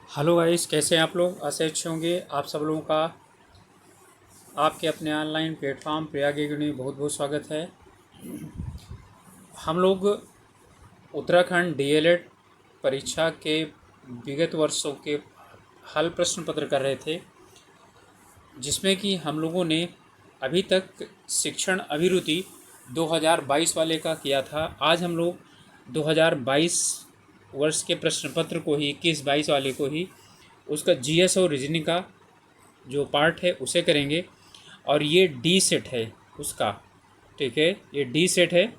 Hello guys, कैसे हैं आप लोग। आशा अच्छे होंगे। आप सब लोगों का आपके अपने ऑनलाइन प्लेटफॉर्म प्रयाग एकेडमी में बहुत बहुत स्वागत है। हम लोग उत्तराखंड डीएलएड परीक्षा के विगत वर्षों के हल प्रश्न पत्र कर रहे थे, जिसमें कि हम लोगों ने अभी तक शिक्षण अभिरुचि 2022 वाले का किया था। आज हम लोग 2022 वर्ष के प्रश्न पत्र को ही 21-22 वाले को ही उसका जीएस और रीजनिंग का जो पार्ट है उसे करेंगे। और ये डी सेट है उसका, ठीक है, ये डी सेट है।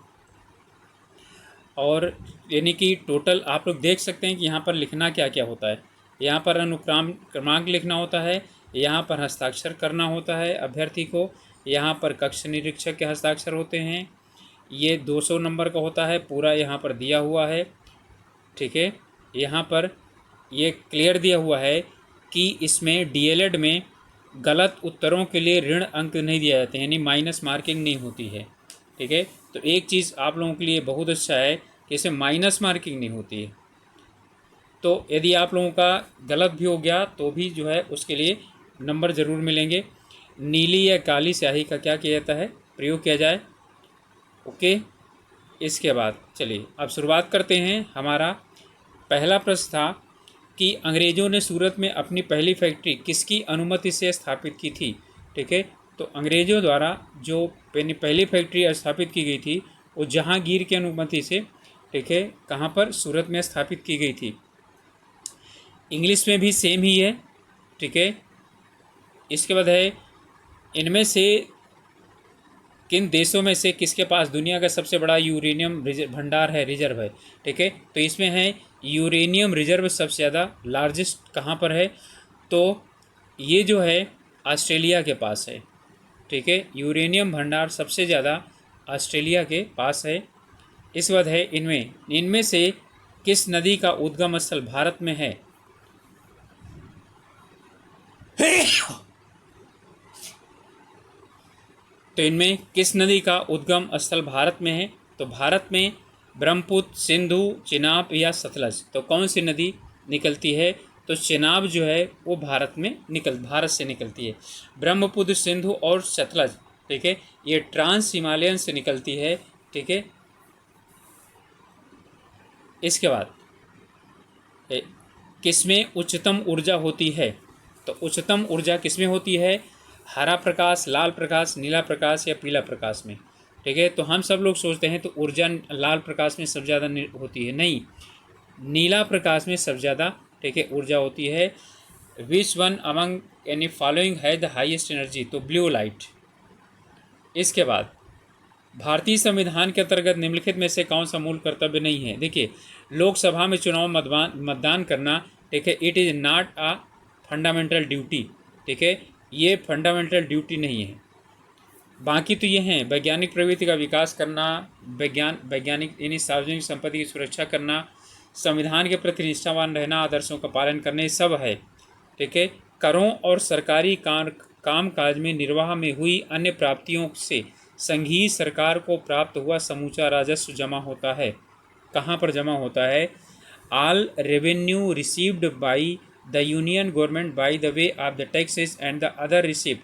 और यानी कि टोटल आप लोग देख सकते हैं कि यहाँ पर लिखना क्या क्या होता है। यहाँ पर अनुक्रम क्रमांक लिखना होता है, यहाँ पर हस्ताक्षर करना होता है अभ्यर्थी को, यहाँ पर कक्ष निरीक्षक के हस्ताक्षर होते हैं। ये 200 नंबर का होता है, पूरा यहाँ पर दिया हुआ है, ठीक है। यहाँ पर ये क्लियर दिया हुआ है कि इसमें डीएलएड में गलत उत्तरों के लिए ऋण अंक नहीं दिया जाते हैं, यानी माइनस मार्किंग नहीं होती है, ठीक है। तो एक चीज़ आप लोगों के लिए बहुत अच्छा है कि इसमें माइनस मार्किंग नहीं होती है। तो यदि आप लोगों का गलत भी हो गया तो भी जो है उसके लिए नंबर ज़रूर मिलेंगे। नीली या काली स्याही का क्या किया जाता है, प्रयोग किया जाए, ओके। इसके बाद चलिए अब शुरुआत करते हैं। हमारा पहला प्रश्न था कि अंग्रेज़ों ने सूरत में अपनी पहली फैक्ट्री किसकी अनुमति से स्थापित की थी, ठीक है। तो अंग्रेज़ों द्वारा जो पहली फैक्ट्री स्थापित की गई थी वो जहांगीर की अनुमति से, ठीक है, कहाँ पर, सूरत में स्थापित की गई थी। इंग्लिश में भी सेम ही है, ठीक है। इसके बाद है इनमें से किन देशों में से किसके पास दुनिया का सबसे बड़ा यूरेनियम भंडार है, रिजर्व है, ठीक है। तो इसमें है यूरेनियम रिजर्व सबसे ज़्यादा लार्जेस्ट कहाँ पर है, तो ये जो है ऑस्ट्रेलिया के पास है, ठीक है। यूरेनियम भंडार सबसे ज़्यादा ऑस्ट्रेलिया के पास है। इसके बाद है इनमें इनमें से किस नदी का उद्गम स्थल भारत में है। तो इनमें किस नदी का उद्गम स्थल भारत में है, तो भारत में ब्रह्मपुत्र, सिंधु, चिनाब या सतलज। तो कौन सी नदी निकलती है, तो चिनाब जो है वो भारत से निकलती है। ब्रह्मपुत्र, सिंधु और सतलज, ठीक है, ये ट्रांस हिमालयन से निकलती है, ठीक है। इसके बाद किसमें उच्चतम ऊर्जा होती है, तो उच्चतम ऊर्जा किसमें होती है, हरा प्रकाश, लाल प्रकाश, नीला प्रकाश या पीला प्रकाश में, ठीक है। तो हम सब लोग सोचते हैं तो ऊर्जा लाल प्रकाश में सबसे ज़्यादा होती है, नहीं, नीला प्रकाश में सबसे ज़्यादा, ठीक है, ऊर्जा होती है। विच वन अमंग यानी फॉलोइंग है द हाईएस्ट एनर्जी, तो ब्लू लाइट। इसके बाद भारतीय संविधान के अंतर्गत निम्नलिखित में से कौन सा मूल कर्तव्य नहीं है। देखिए, लोकसभा में चुनाव मतदान करना, ठीक है, it is not a fundamental duty, ठीक है, ये फंडामेंटल ड्यूटी नहीं है। बाकी तो ये हैं वैज्ञानिक प्रवृत्ति का विकास करना, वैज्ञानिक यानी सार्वजनिक संपत्ति की सुरक्षा करना, संविधान के प्रति निष्ठावान रहना, आदर्शों का पालन करना, ये सब है, ठीक है। करों और सरकारी कामकाज में निर्वाह में हुई अन्य प्राप्तियों से संघीय सरकार को प्राप्त हुआ समूचा राजस्व जमा होता है। कहाँ पर जमा होता है, all revenue received by the union government by the way of the taxes and the other receipt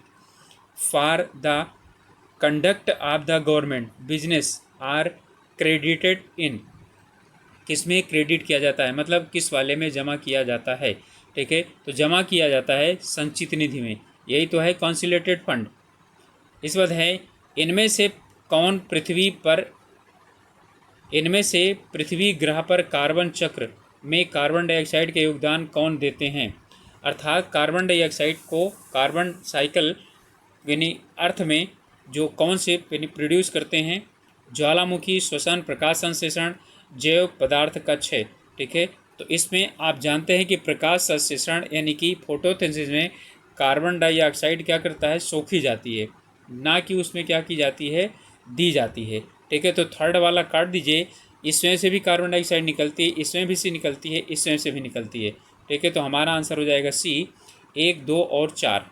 for the conduct of the government business are credited in. किस में क्रेडिट किया जाता है, मतलब किस वाले में जमा किया जाता है, ठीक है। तो जमा किया जाता है संचित निधि में, यही तो है कॉन्सिलेटेड फंड। इस बात है इनमें से कौन पृथ्वी ग्रह पर कार्बन चक्र में कार्बन डाइऑक्साइड के योगदान कौन देते हैं। अर्थात कार्बन डाइऑक्साइड को कार्बन साइकिल यानी अर्थ में जो कौन से यानी प्रोड्यूस करते हैं, ज्वालामुखी, श्वसन, प्रकाश संश्लेषण, जैव पदार्थ कक्ष है, ठीक है। तो इसमें आप जानते हैं कि प्रकाश संश्लेषण यानी कि फोटोसिंथेसिस में कार्बन डाइऑक्साइड क्या करता है, सोखी जाती है, ना कि उसमें क्या की जाती है, दी जाती है, ठीक है। तो थर्ड वाला काट दीजिए, इसमें से भी कार्बन डाइऑक्साइड निकलती है, इसमें भी सी निकलती है, इसमें से भी निकलती है, ठीक है। तो हमारा आंसर हो जाएगा सी, 1, 2 और 4।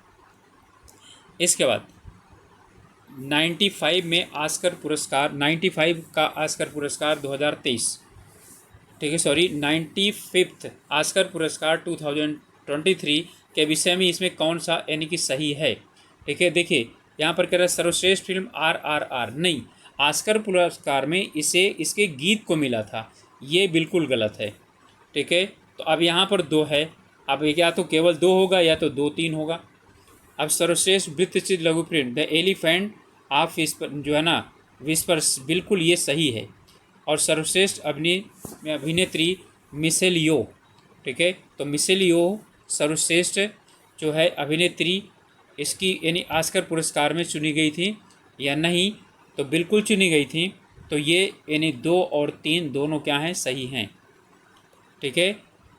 इसके बाद 95 में ऑस्कर पुरस्कार, 95 का ऑस्कर पुरस्कार 2023, ठीक है, सॉरी 95th ऑस्कर पुरस्कार 2023 के विषय में इसमें कौन सा यानी कि सही है। ठीक है, देखिए यहाँ पर कह रहा है सर्वश्रेष्ठ फिल्म RRR, नहीं, ऑस्कर पुरस्कार में इसे इसके गीत को मिला था, ये बिल्कुल गलत है। ठीक है, तो अब यहाँ पर 2 है, अब या तो केवल 2 होगा या तो 2-3 होगा। अब सर्वश्रेष्ठ वृत्तचित्र लघु फिल्म द एलिफेंट ऑफ जो है ना विस्पर्स, बिल्कुल ये सही है। और सर्वश्रेष्ठ अभिनेत्री मिशेल यो, ठीक है, तो मिशेल यो सर्वश्रेष्ठ जो है अभिनेत्री, इसकी यानी ऑस्कर पुरस्कार में चुनी गई थी या नहीं, तो बिल्कुल चुनी गई थी। तो ये यानी 2 और 3 दोनों क्या हैं, सही हैं। ठीक है,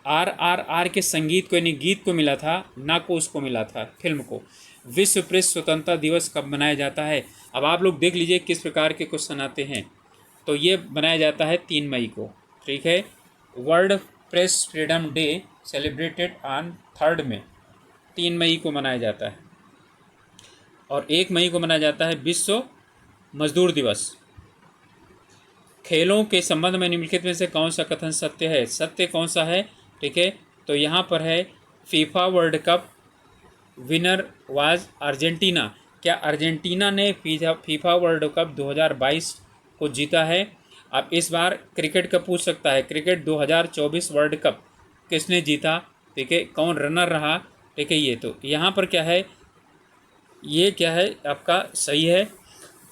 RRR के संगीत को यानी गीत को मिला था, ना को उसको मिला था फिल्म को। विश्व प्रेस स्वतंत्रता दिवस कब मनाया जाता है। अब आप लोग देख लीजिए किस प्रकार के क्वेश्चन आते हैं। तो ये मनाया जाता है 3 मई को। ठीक है, world press freedom day celebrated on 3 मई, 3 मई को मनाया जाता है। और 1 मई को मनाया जाता है विश्व मजदूर दिवस। खेलों के संबंध में निम्नलिखित में से कौन सा कथन सत्य है, सत्य कौन सा है। ठीक है, तो यहाँ पर है FIFA world cup winner was Argentina, क्या अर्जेंटीना ने फीफा वर्ल्ड कप 2022 को जीता है। अब इस बार क्रिकेट का पूछ सकता है, क्रिकेट 2024 वर्ल्ड कप किसने जीता। ठीक है, कौन रनर रहा। ठीक है, ये तो यहाँ पर क्या है, ये क्या है आपका सही है।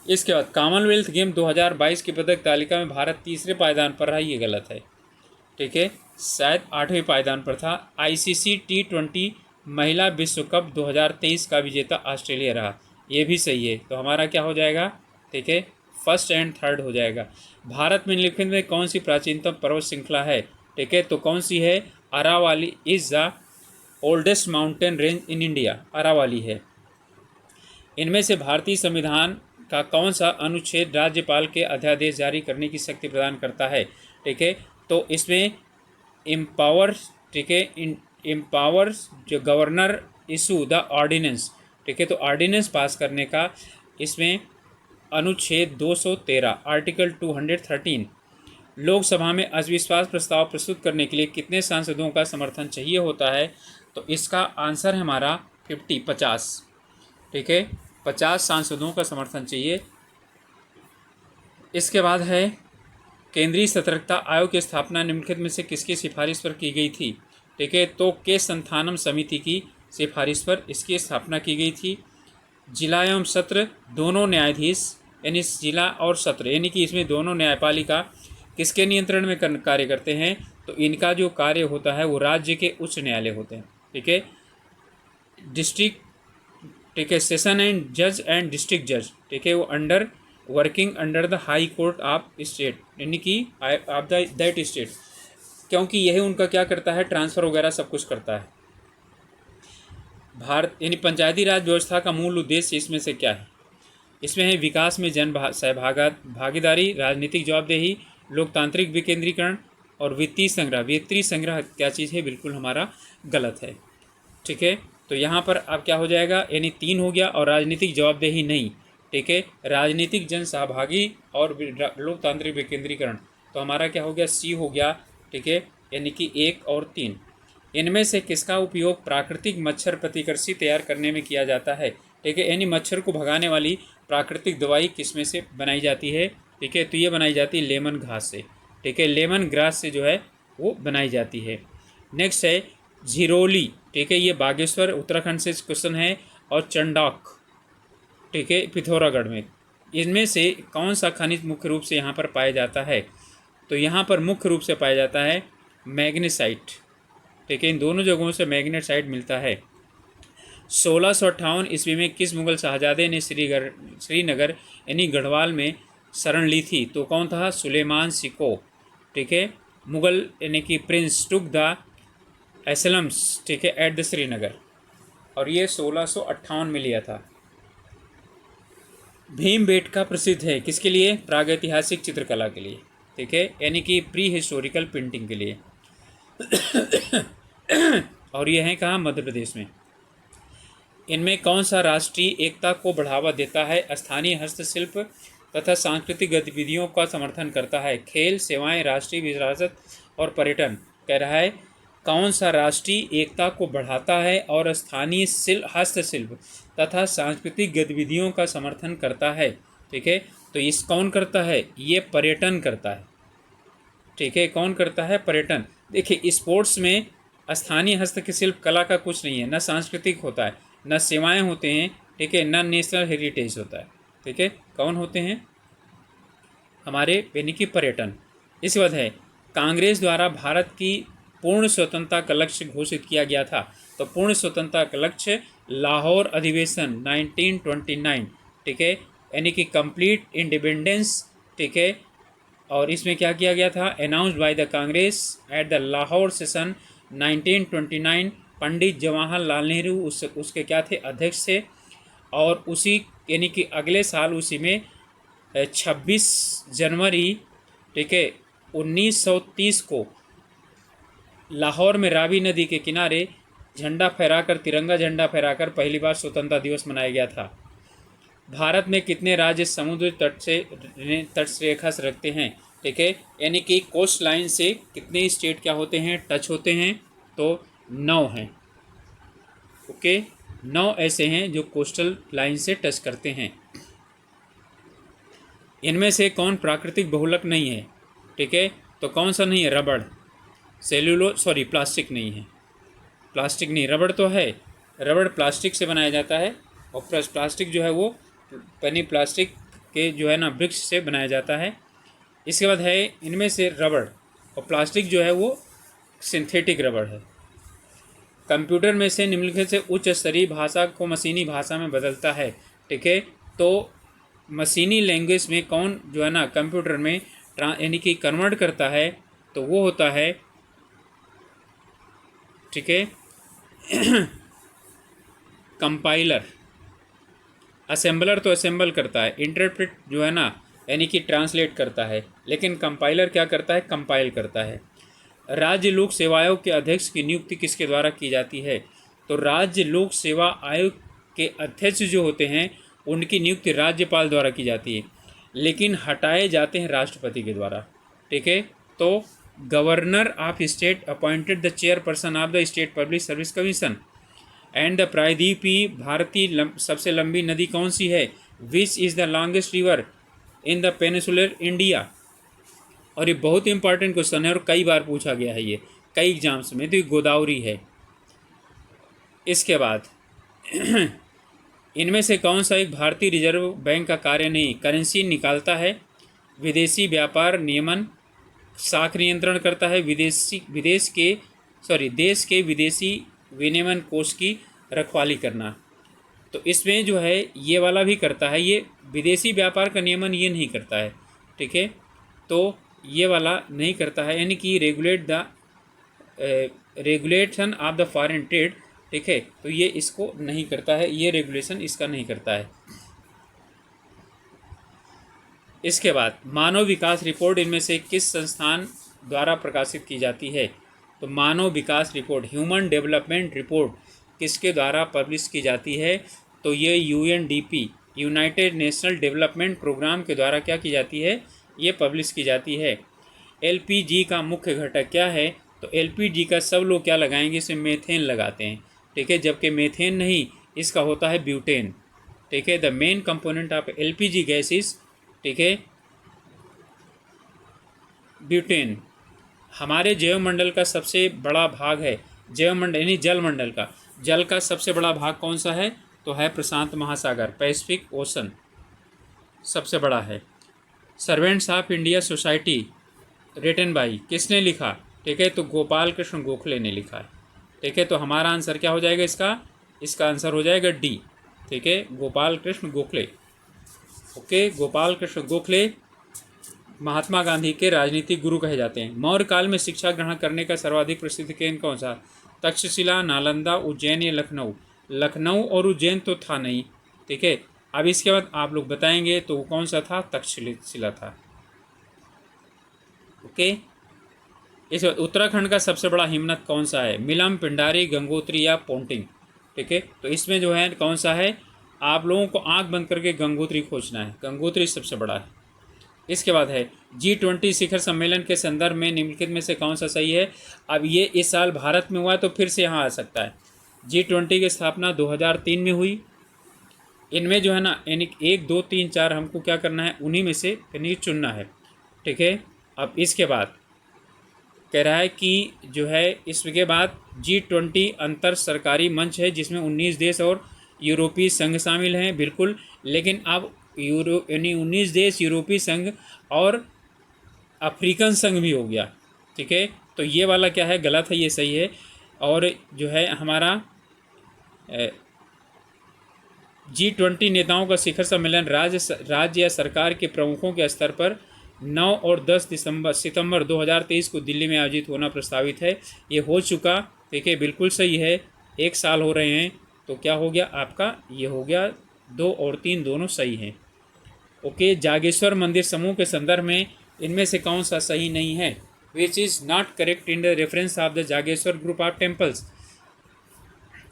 इसके बाद कॉमनवेल्थ गेम 2022 की पदक तालिका में भारत तीसरे पायदान पर रहा, ये गलत है। ठीक है, शायद 8वें पायदान पर था। ICC T20 महिला विश्व कप 2023 का विजेता ऑस्ट्रेलिया रहा, ये भी सही है। तो हमारा क्या हो जाएगा, ठीक है, फर्स्ट एंड थर्ड हो जाएगा। भारत में निम्नलिखित में कौन सी प्राचीनतम पर्वत श्रृंखला है। ठीक है, तो कौन सी है, Aravalli is the oldest mountain range in India, Aravalli है। इनमें से भारतीय संविधान का कौन सा अनुच्छेद राज्यपाल के अध्यादेश जारी करने की शक्ति प्रदान करता है। ठीक है, तो इसमें एम्पावर्स, ठीक है, एम्पावर्स जो गवर्नर इशू द ऑर्डिनेंस। ठीक है, तो ऑर्डिनेंस पास करने का इसमें अनुच्छेद 213 आर्टिकल 213। लोकसभा में अविश्वास प्रस्ताव प्रस्तुत करने के लिए कितने सांसदों का समर्थन चाहिए होता है। तो इसका आंसर है हमारा 50। ठीक है, 50 सांसदों का समर्थन चाहिए। इसके बाद है केंद्रीय सतर्कता आयोग की स्थापना निम्नलिखित में से किसकी सिफारिश पर की गई थी। ठीक है, तो के संथानम समिति की सिफारिश पर इसकी स्थापना की गई थी। जिला एवं सत्र दोनों न्यायाधीश यानी जिला और सत्र यानी कि इसमें दोनों न्यायपालिका किसके नियंत्रण में कार्य करते हैं। तो इनका जो कार्य होता है वो राज्य के उच्च न्यायालय होते हैं। ठीक है, डिस्ट्रिक्ट, ठीक है, सेशन एंड जज एंड डिस्ट्रिक्ट जज, ठीक है, वो under working under the high court of state यानी कि ऑफ दैट स्टेट, क्योंकि यही उनका क्या करता है, ट्रांसफ़र वगैरह सब कुछ करता है। भारत यानी पंचायती राज व्यवस्था का मूल उद्देश्य इसमें से क्या है। इसमें है विकास में जन भागीदारी, राजनीतिक जवाबदेही, लोकतांत्रिक विकेंद्रीकरण और वित्तीय संग्रह। वित्तीय संग्रह क्या चीज़ है, बिल्कुल हमारा गलत है। ठीक है, तो यहाँ पर अब क्या हो जाएगा, यानी 3 हो गया और राजनीतिक जवाबदेही नहीं। ठीक है, राजनीतिक जन सहभागी और लोकतांत्रिक विकेंद्रीकरण, तो हमारा क्या हो गया, सी हो गया। ठीक है, यानी कि 1 और 3। इनमें से किसका उपयोग प्राकृतिक मच्छर प्रतिकर्षी तैयार करने में किया जाता है। ठीक है, यानी मच्छर को भगाने वाली प्राकृतिक दवाई किस में से बनाई जाती है। ठीक है, तो ये बनाई जाती है लेमन घास से। ठीक है, लेमन ग्रास से जो है वो बनाई जाती है। नेक्स्ट है झिरोली। ठीक है, ये बागेश्वर उत्तराखंड से क्वेश्चन है। और चंडौक, ठीक है, पिथौरागढ़ में। इनमें से कौन सा खनिज मुख्य रूप से यहाँ पर पाया जाता है। तो यहाँ पर मुख्य रूप से पाया जाता है मैग्नेसाइट। ठीक है, इन दोनों जगहों से मैग्नेसाइट मिलता है। 1658 ईस्वी में किस मुगल शाहजादे ने श्रीनगर यानी गढ़वाल में शरण ली थी। तो कौन था, सुलेमान सिको। ठीक है, मुगल यानी कि प्रिंस टुक द एसलम्स, ठीक है, एट द श्रीनगर, और ये 1658 में लिया था। भीमबेटका प्रसिद्ध है किसके लिए, प्रागैतिहासिक चित्रकला के लिए। ठीक है, यानी कि प्री हिस्टोरिकल पेंटिंग के लिए। और ये है कहाँ, मध्य प्रदेश में। इनमें कौन सा राष्ट्रीय एकता को बढ़ावा देता है, स्थानीय हस्तशिल्प तथा सांस्कृतिक गतिविधियों का समर्थन करता है। खेल, सेवाएं, राष्ट्रीय विरासत और पर्यटन कह रहा है कौन सा राष्ट्रीय एकता को बढ़ाता है और स्थानीय हस्तशिल्प तथा सांस्कृतिक गतिविधियों का समर्थन करता है। ठीक है, तो इस कौन करता है, ये पर्यटन करता है। ठीक है, कौन करता है, पर्यटन। देखिए स्पोर्ट्स में स्थानीय हस्तशिल्प कला का कुछ नहीं है, न सांस्कृतिक होता है, न सेवाएं होते हैं, ठीक है, न नेशनल हेरिटेज होता है। ठीक है, कौन होते हैं हमारे यानी कि पर्यटन। इसके बाद है कांग्रेस द्वारा भारत की पूर्ण स्वतंत्रता का लक्ष्य घोषित किया गया था। तो पूर्ण स्वतंत्रता का लक्ष्य लाहौर अधिवेशन 1929, ठीक है, यानी कि कंप्लीट इंडिपेंडेंस। ठीक है, और इसमें क्या किया गया था, announced by the Congress at the Lahore session 1929। Pandit Jawaharlal Nehru उसके क्या थे, अध्यक्ष थे। और उसी यानी कि अगले साल उसी में 26 जनवरी, ठीक है, 1930 को लाहौर में रावी नदी के किनारे झंडा फहराकर, तिरंगा झंडा फहराकर पहली बार स्वतंत्रता दिवस मनाया गया था। भारत में कितने राज्य समुद्र तट रेखा से रखते हैं। ठीक है, यानी कि कोस्ट लाइन से कितने स्टेट क्या होते हैं, टच होते हैं, तो 9 हैं। ओके, 9 ऐसे हैं जो कोस्टल लाइन से टच करते हैं। इनमें से कौन प्राकृतिक बहुलक नहीं है। ठीक है, तो कौन सा नहीं है, रबड़, प्लास्टिक नहीं है, प्लास्टिक नहीं, रबड़ तो है। रबड़ प्लास्टिक से बनाया जाता है, और प्लास्टिक जो है वो प्लास्टिक के जो है ना वृक्ष से बनाया जाता है। इसके बाद है इनमें से रबड़ और प्लास्टिक जो है वो सिंथेटिक रबड़ है। कंप्यूटर में से निम्नलिखित से उच्च स्तरीय भाषा को मशीनी भाषा में बदलता है। ठीक है, तो मशीनी लैंग्वेज में कौन जो है ना कंप्यूटर में यानी कि कन्वर्ट करता है, तो वो होता है, ठीक है, कंपाइलर। असेंबलर तो असेंबल करता है, इंटरप्रेट जो है ना यानी कि ट्रांसलेट करता है, लेकिन कंपाइलर क्या करता है, कंपाइल करता है। राज्य लोक सेवा आयोग के अध्यक्ष की नियुक्ति किसके द्वारा की जाती है। तो राज्य लोक सेवा आयोग के अध्यक्ष जो होते हैं उनकी नियुक्ति राज्यपाल द्वारा की जाती है, लेकिन हटाए जाते हैं राष्ट्रपति के द्वारा। ठीक है, तो governor of state appointed the chairperson of the state public service commission. And the प्रायद्वीपी भारतीय सबसे लंबी नदी कौन सी है, which is the longest river in the peninsular India. और ये बहुत इंपॉर्टेंट क्वेश्चन है और कई बार पूछा गया है ये कई एग्जाम्स में, तो ये गोदावरी है। इसके बाद इनमें से कौन सा एक भारतीय रिजर्व बैंक का कार्य नहीं, करेंसी निकालता है, विदेशी व्यापार नियमन, साख नियंत्रण करता है, देश के विदेशी विनिमय कोष की रखवाली करना। तो इसमें जो है ये वाला भी करता है, ये विदेशी व्यापार का नियमन ये नहीं करता है। ठीक है, तो ये वाला नहीं करता है, यानी कि regulation of the foreign trade. ठीक है, तो ये इसको नहीं करता है, ये रेगुलेशन इसका नहीं करता है। इसके बाद मानव विकास रिपोर्ट इनमें से किस संस्थान द्वारा प्रकाशित की जाती है। तो मानव विकास रिपोर्ट, ह्यूमन डेवलपमेंट रिपोर्ट किसके द्वारा पब्लिश की जाती है। तो ये UNDP, united national development programme के द्वारा क्या की जाती है, ये पब्लिश की जाती है। LPG का मुख्य घटक क्या है। तो LPG का सब लोग क्या लगाएंगे, इसमें मेथेन लगाते हैं। ठीक है, जबकि मेथेन नहीं, इसका होता है ब्यूटेन। ठीक है, the main component of LPG gas is, ठीक है, ब्यूटेन। हमारे जैवमंडल का सबसे बड़ा भाग है, जैवमंडल यानी जलमंडल का, जल का सबसे बड़ा भाग कौन सा है, तो है प्रशांत महासागर, पैसिफिक ओशन सबसे बड़ा है। Servants of India society written by किसने लिखा। ठीक है, तो गोपाल कृष्ण गोखले ने लिखा है। ठीक है, तो हमारा आंसर क्या हो जाएगा इसका आंसर हो जाएगा डी। ठीक है, गोपाल कृष्ण गोखले। ओके, गोपाल कृष्ण गोखले महात्मा गांधी के राजनीतिक गुरु कहे जाते हैं। मौर्य काल में शिक्षा ग्रहण करने का सर्वाधिक प्रसिद्ध केंद्र कौन सा, तक्षशिला, नालंदा, उज्जैन या लखनऊ। लखनऊ और उज्जैन तो था नहीं। ठीक है, अब इसके बाद आप लोग बताएंगे तो कौन सा था, तक्षशिला था। ओके, इस बाद उत्तराखंड का सबसे बड़ा हिमनद कौन सा है, मिलम, पिंडारी, गंगोत्री या पोंटिंग। ठीक है, तो इसमें जो है कौन सा है, आप लोगों को आंख बंद करके गंगोत्री खोजना है, गंगोत्री सबसे बड़ा है। इसके बाद है G20 शिखर सम्मेलन के संदर्भ में निम्नलिखित में से कौन सा सही है। अब ये इस साल भारत में हुआ है तो फिर से यहाँ आ सकता है। G20 की स्थापना 2003 में हुई। इनमें जो है ना यानी 1 2 3 4 हमको क्या करना है, उन्हीं में से यानी चुनना है। ठीक है। अब इसके बाद कह रहा है कि जो है इसके बाद G20 अंतर सरकारी मंच है जिसमें 19 देश और यूरोपीय संघ शामिल हैं। बिल्कुल, लेकिन अब यानी 19 देश, यूरोपीय संघ और अफ्रीकन संघ भी हो गया। ठीक है, तो ये वाला क्या है, गलत है, ये सही है। और जो है हमारा G20 नेताओं का शिखर सम्मेलन राज्य या सरकार के प्रमुखों के स्तर पर 9 और 10 सितंबर 2023 को दिल्ली में आयोजित होना प्रस्तावित है। ये हो चुका। ठीक है, बिल्कुल सही है। 1 साल हो रहे हैं तो क्या हो गया आपका, ये हो गया 2 और 3 दोनों सही हैं। ओके, जागेश्वर मंदिर समूह के संदर्भ में इनमें से कौन सा सही नहीं है। Which is not correct in the reference of the Jageshwar group of temples.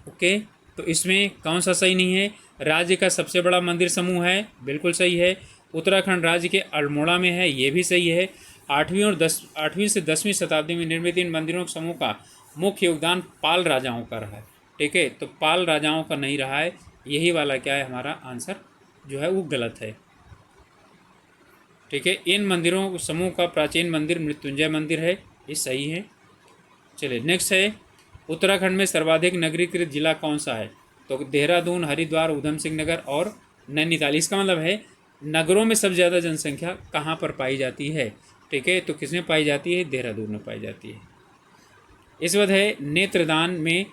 Okay, तो इसमें कौन सा सही नहीं है। राज्य का सबसे बड़ा मंदिर समूह है, बिल्कुल सही है। उत्तराखंड राज्य के अल्मोड़ा में है, ये भी सही है। 8वीं से 10वीं शताब्दी में निर्मित इन मंदिरों के समूह का मुख्य योगदान पाल राजाओं का रहा है। ठीक है, तो पाल राजाओं का नहीं रहा है। यही वाला क्या है, हमारा आंसर जो है वो गलत है। ठीक है, इन मंदिरों समूह का प्राचीन मंदिर मृत्युंजय मंदिर है, ये सही है। चलिए नेक्स्ट है, उत्तराखंड में सर्वाधिक नगरीकृत जिला कौन सा है। तो देहरादून, हरिद्वार, ऊधम सिंह नगर और नैनीताल। इसका मतलब है नगरों में सबसे ज़्यादा जनसंख्या कहाँ पर पाई जाती है। ठीक है, तो किसमें पाई जाती है, देहरादून में पाई जाती है। इस वक्त है नेत्रदान में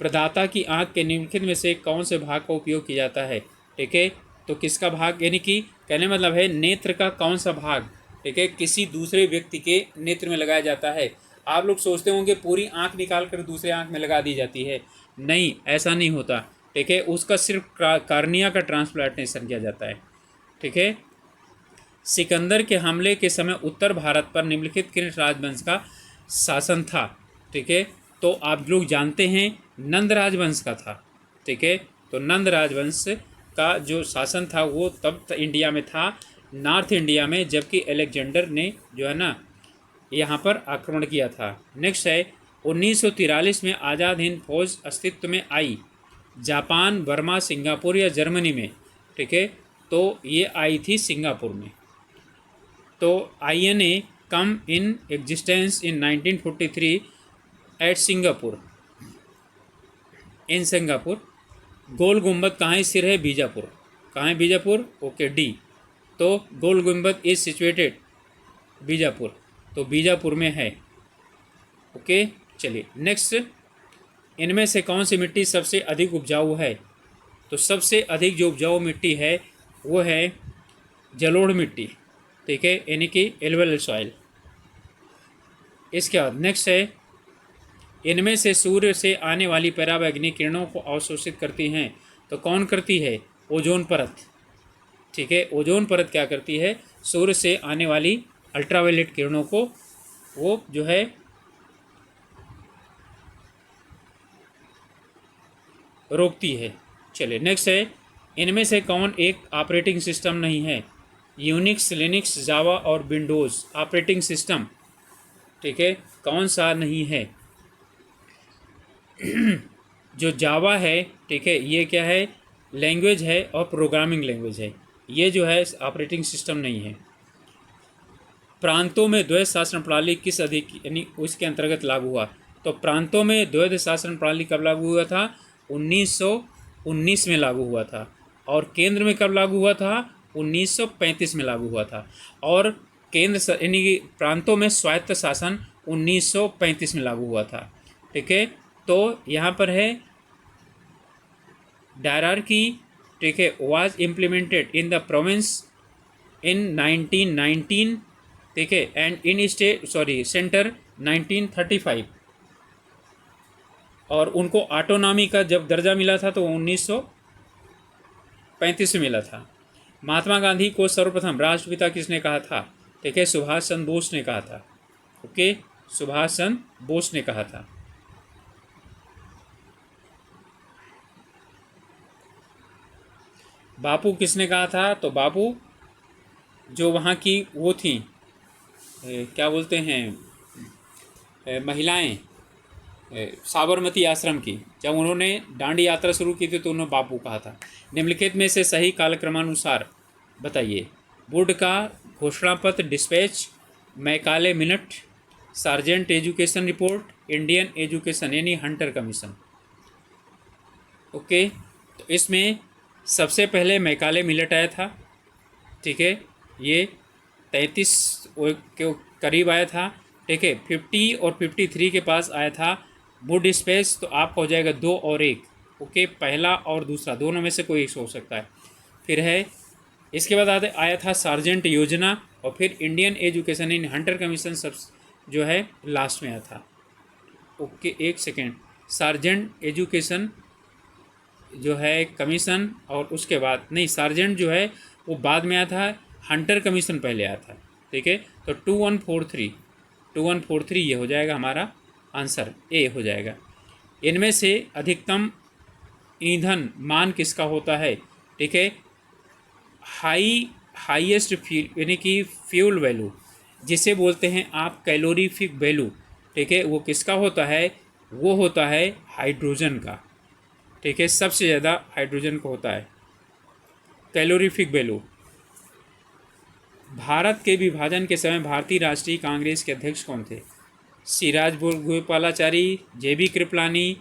प्रदाता की आँख के निम्नलिखित में से कौन से भाग का उपयोग किया जाता है। ठीक है, तो किसका भाग, यानी कि कहने मतलब है नेत्र का कौन सा भाग, ठीक है, किसी दूसरे व्यक्ति के नेत्र में लगाया जाता है। आप लोग सोचते होंगे पूरी आँख निकाल कर दूसरे आँख में लगा दी जाती है, नहीं, ऐसा नहीं होता। ठीक है, उसका सिर्फ कार्निया का ट्रांसप्लांटेशन किया जाता है। ठीक है, सिकंदर के हमले के समय उत्तर भारत पर निम्नलिखित किन राजवंश का शासन था। ठीक है, तो आप लोग जानते हैं नंद राजवंश का था। ठीक है, तो नंद राजवंश का जो शासन था वो तब इंडिया में था, नॉर्थ इंडिया में, जबकि अलेक्जेंडर ने जो है ना यहाँ पर आक्रमण किया था। नेक्स्ट है 1943 में आज़ाद हिंद फौज अस्तित्व में आई जापान, बर्मा, सिंगापुर या जर्मनी में। ठीक है, तो ये आई थी सिंगापुर में। तो INA come in existence in 1943 at Singapore, in Singapore. Gol Gumbaz कहाँ स्थिर है, बीजापुर। कहाँ है, बीजापुर। Okay, D. तो गोल गुंबद इज सिचुएटेड बीजापुर, तो बीजापुर में है। ओके, चलिए नेक्स्ट, इनमें से कौन सी मिट्टी सबसे अधिक उपजाऊ है। तो सबसे अधिक जो उपजाऊ मिट्टी है वो है जलोढ़ मिट्टी। ठीक है, यानी कि एल्युवियल सॉइल। इसके बाद नेक्स्ट है, इनमें से सूर्य से आने वाली पराबैंगनी किरणों को अवशोषित करती हैं, तो कौन करती है, ओजोन परत। ठीक है, ओजोन परत क्या करती है, सूर्य से आने वाली अल्ट्रावायलेट किरणों को वो जो है रोकती है। चलिए नेक्स्ट है, इनमें से कौन एक ऑपरेटिंग सिस्टम नहीं है। यूनिक्स, लिनक्स, जावा और विंडोज़ ऑपरेटिंग सिस्टम। ठीक है, कौन सा नहीं है। जो जावा है, ठीक है, ये क्या है, लैंग्वेज है और प्रोग्रामिंग लैंग्वेज है, ये जो है ऑपरेटिंग सिस्टम नहीं है। प्रांतों में द्वैध शासन प्रणाली किस यानी उसके अंतर्गत लागू हुआ। तो प्रांतों में द्वैध शासन प्रणाली कब लागू हुआ था, 1919 में लागू हुआ था। और केंद्र में कब लागू हुआ था, 1935 में लागू हुआ था। और केंद्र यानी कि प्रांतों में स्वायत्त शासन 1935 में लागू हुआ था। ठीक है, तो यहाँ पर है डायरार्की। ठीक है, was implemented in the province इन 1919। ठीक है, एंड इन सेंटर 1935। और उनको ऑटोनॉमी का जब दर्जा मिला था तो 1935 में मिला था। महात्मा गांधी को सर्वप्रथम राष्ट्रपिता किसने कहा था। ठीक है, सुभाष चंद्र बोस ने कहा था। ओके, सुभाष चंद्र बोस ने कहा था। बापू किसने कहा था, तो बापू जो वहाँ की वो थी, क्या बोलते हैं, महिलाएं, साबरमती आश्रम की, जब उन्होंने दांडी यात्रा शुरू की थी तो उन्होंने बापू कहा था। निम्नलिखित में से सही कालक्रमानुसार बताइए। वुड का घोषणा पत्र, dispatch, Macaulay minute, sergeant education report, Indian education यानी हंटर कमीशन। ओके, तो इसमें सबसे पहले मैकाले मिलट आया था, ठीक है, ये 33 के करीब आया था, ठीक है। 50 और 53 के पास आया था वुड स्पेस, तो आपका हो जाएगा 2 और 1, ओके, पहला और दूसरा दोनों में से कोई एक हो सकता है। फिर है, इसके बाद आया था सार्जेंट योजना, और फिर Indian education in Hunter commission सब जो है लास्ट में आया था। ओके, एक सेकेंड, सार्जेंट एजुकेशन जो है कमीशन, और उसके बाद नहीं, सार्जेंट जो है वो बाद में आया था, हंटर कमीशन पहले आया था, ठीक है। तो 2143 ये हो जाएगा हमारा आंसर, ए हो जाएगा। इनमें से अधिकतम ईंधन मान किसका होता है, ठीक है। हाईएस्ट यानी कि फ्यूल वैल्यू जिसे बोलते हैं आप कैलोरीफिक वैल्यू, ठीक है, वो किसका होता है, वो होता है हाइड्रोजन का, ठीक है, सबसे ज़्यादा हाइड्रोजन को होता है कैलोरीफिक वैल्यू। भारत के विभाजन के समय भारतीय राष्ट्रीय कांग्रेस के अध्यक्ष कौन थे? सिराज गोपालाचारी, जेबी कृपलानी,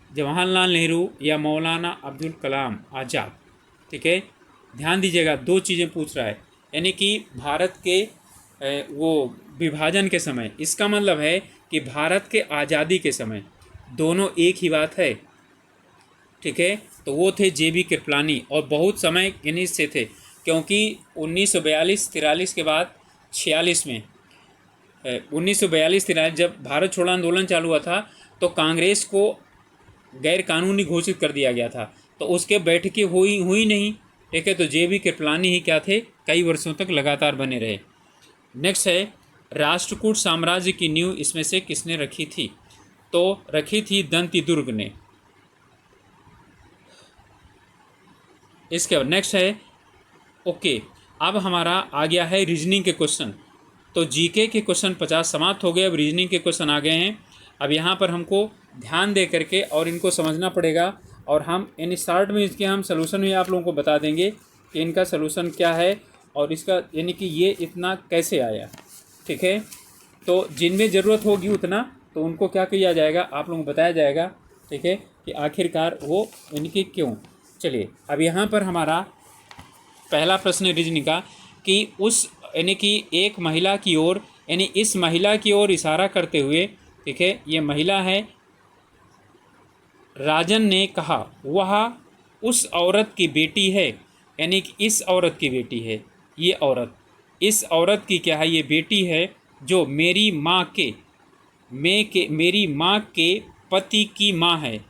जवाहरलाल नेहरू या मौलाना अब्दुल कलाम आज़ाद, ठीक है। ध्यान दीजिएगा, दो चीज़ें पूछ रहा है, यानी कि भारत के वो विभाजन के समय, इसका मतलब है कि भारत के आज़ादी के समय, दोनों एक ही बात है, ठीक है। तो वो थे जेबी कृपलानी, और बहुत समय यानी से थे, क्योंकि 1942-43 के बाद 46 में 1942-43 जब भारत छोड़ो आंदोलन चालू हुआ था, तो कांग्रेस को गैर कानूनी घोषित कर दिया गया था, तो उसके बैठकें हुई नहीं, ठीक है। तो जेबी कृपलानी ही क्या थे, कई वर्षों तक लगातार बने रहे। नेक्स्ट है, राष्ट्रकूट साम्राज्य की नींव इसमें से किसने रखी थी? तो रखी थी दंती दुर्ग ने। इसके बाद नेक्स्ट है, ओके, अब हमारा आ गया है रीजनिंग के क्वेश्चन। तो जीके के क्वेश्चन 50 समाप्त हो गए, अब रीजनिंग के क्वेश्चन आ गए हैं। अब यहाँ पर हमको ध्यान दे करके और इनको समझना पड़ेगा, और हम इन शॉर्ट में इसके हम सलूशन भी आप लोगों को बता देंगे कि इनका सलूशन क्या है, और इसका यानी कि ये इतना कैसे आया, ठीक है। तो जिनमें ज़रूरत होगी उतना तो उनको क्या किया जाएगा, आप लोगों को बताया जाएगा, ठीक है, कि आखिरकार वो यानी कि क्यों। चलिए, अब यहाँ पर हमारा पहला प्रश्न रीजनिंग का, कि उस यानी कि एक महिला की ओर, यानी इस महिला की ओर इशारा करते हुए, ठीक है, ये महिला है, राजन ने कहा वह उस औरत की बेटी है, यानी कि इस औरत की बेटी है, ये औरत, इस औरत की क्या है, ये बेटी है, जो मेरी माँ के पति की माँ है,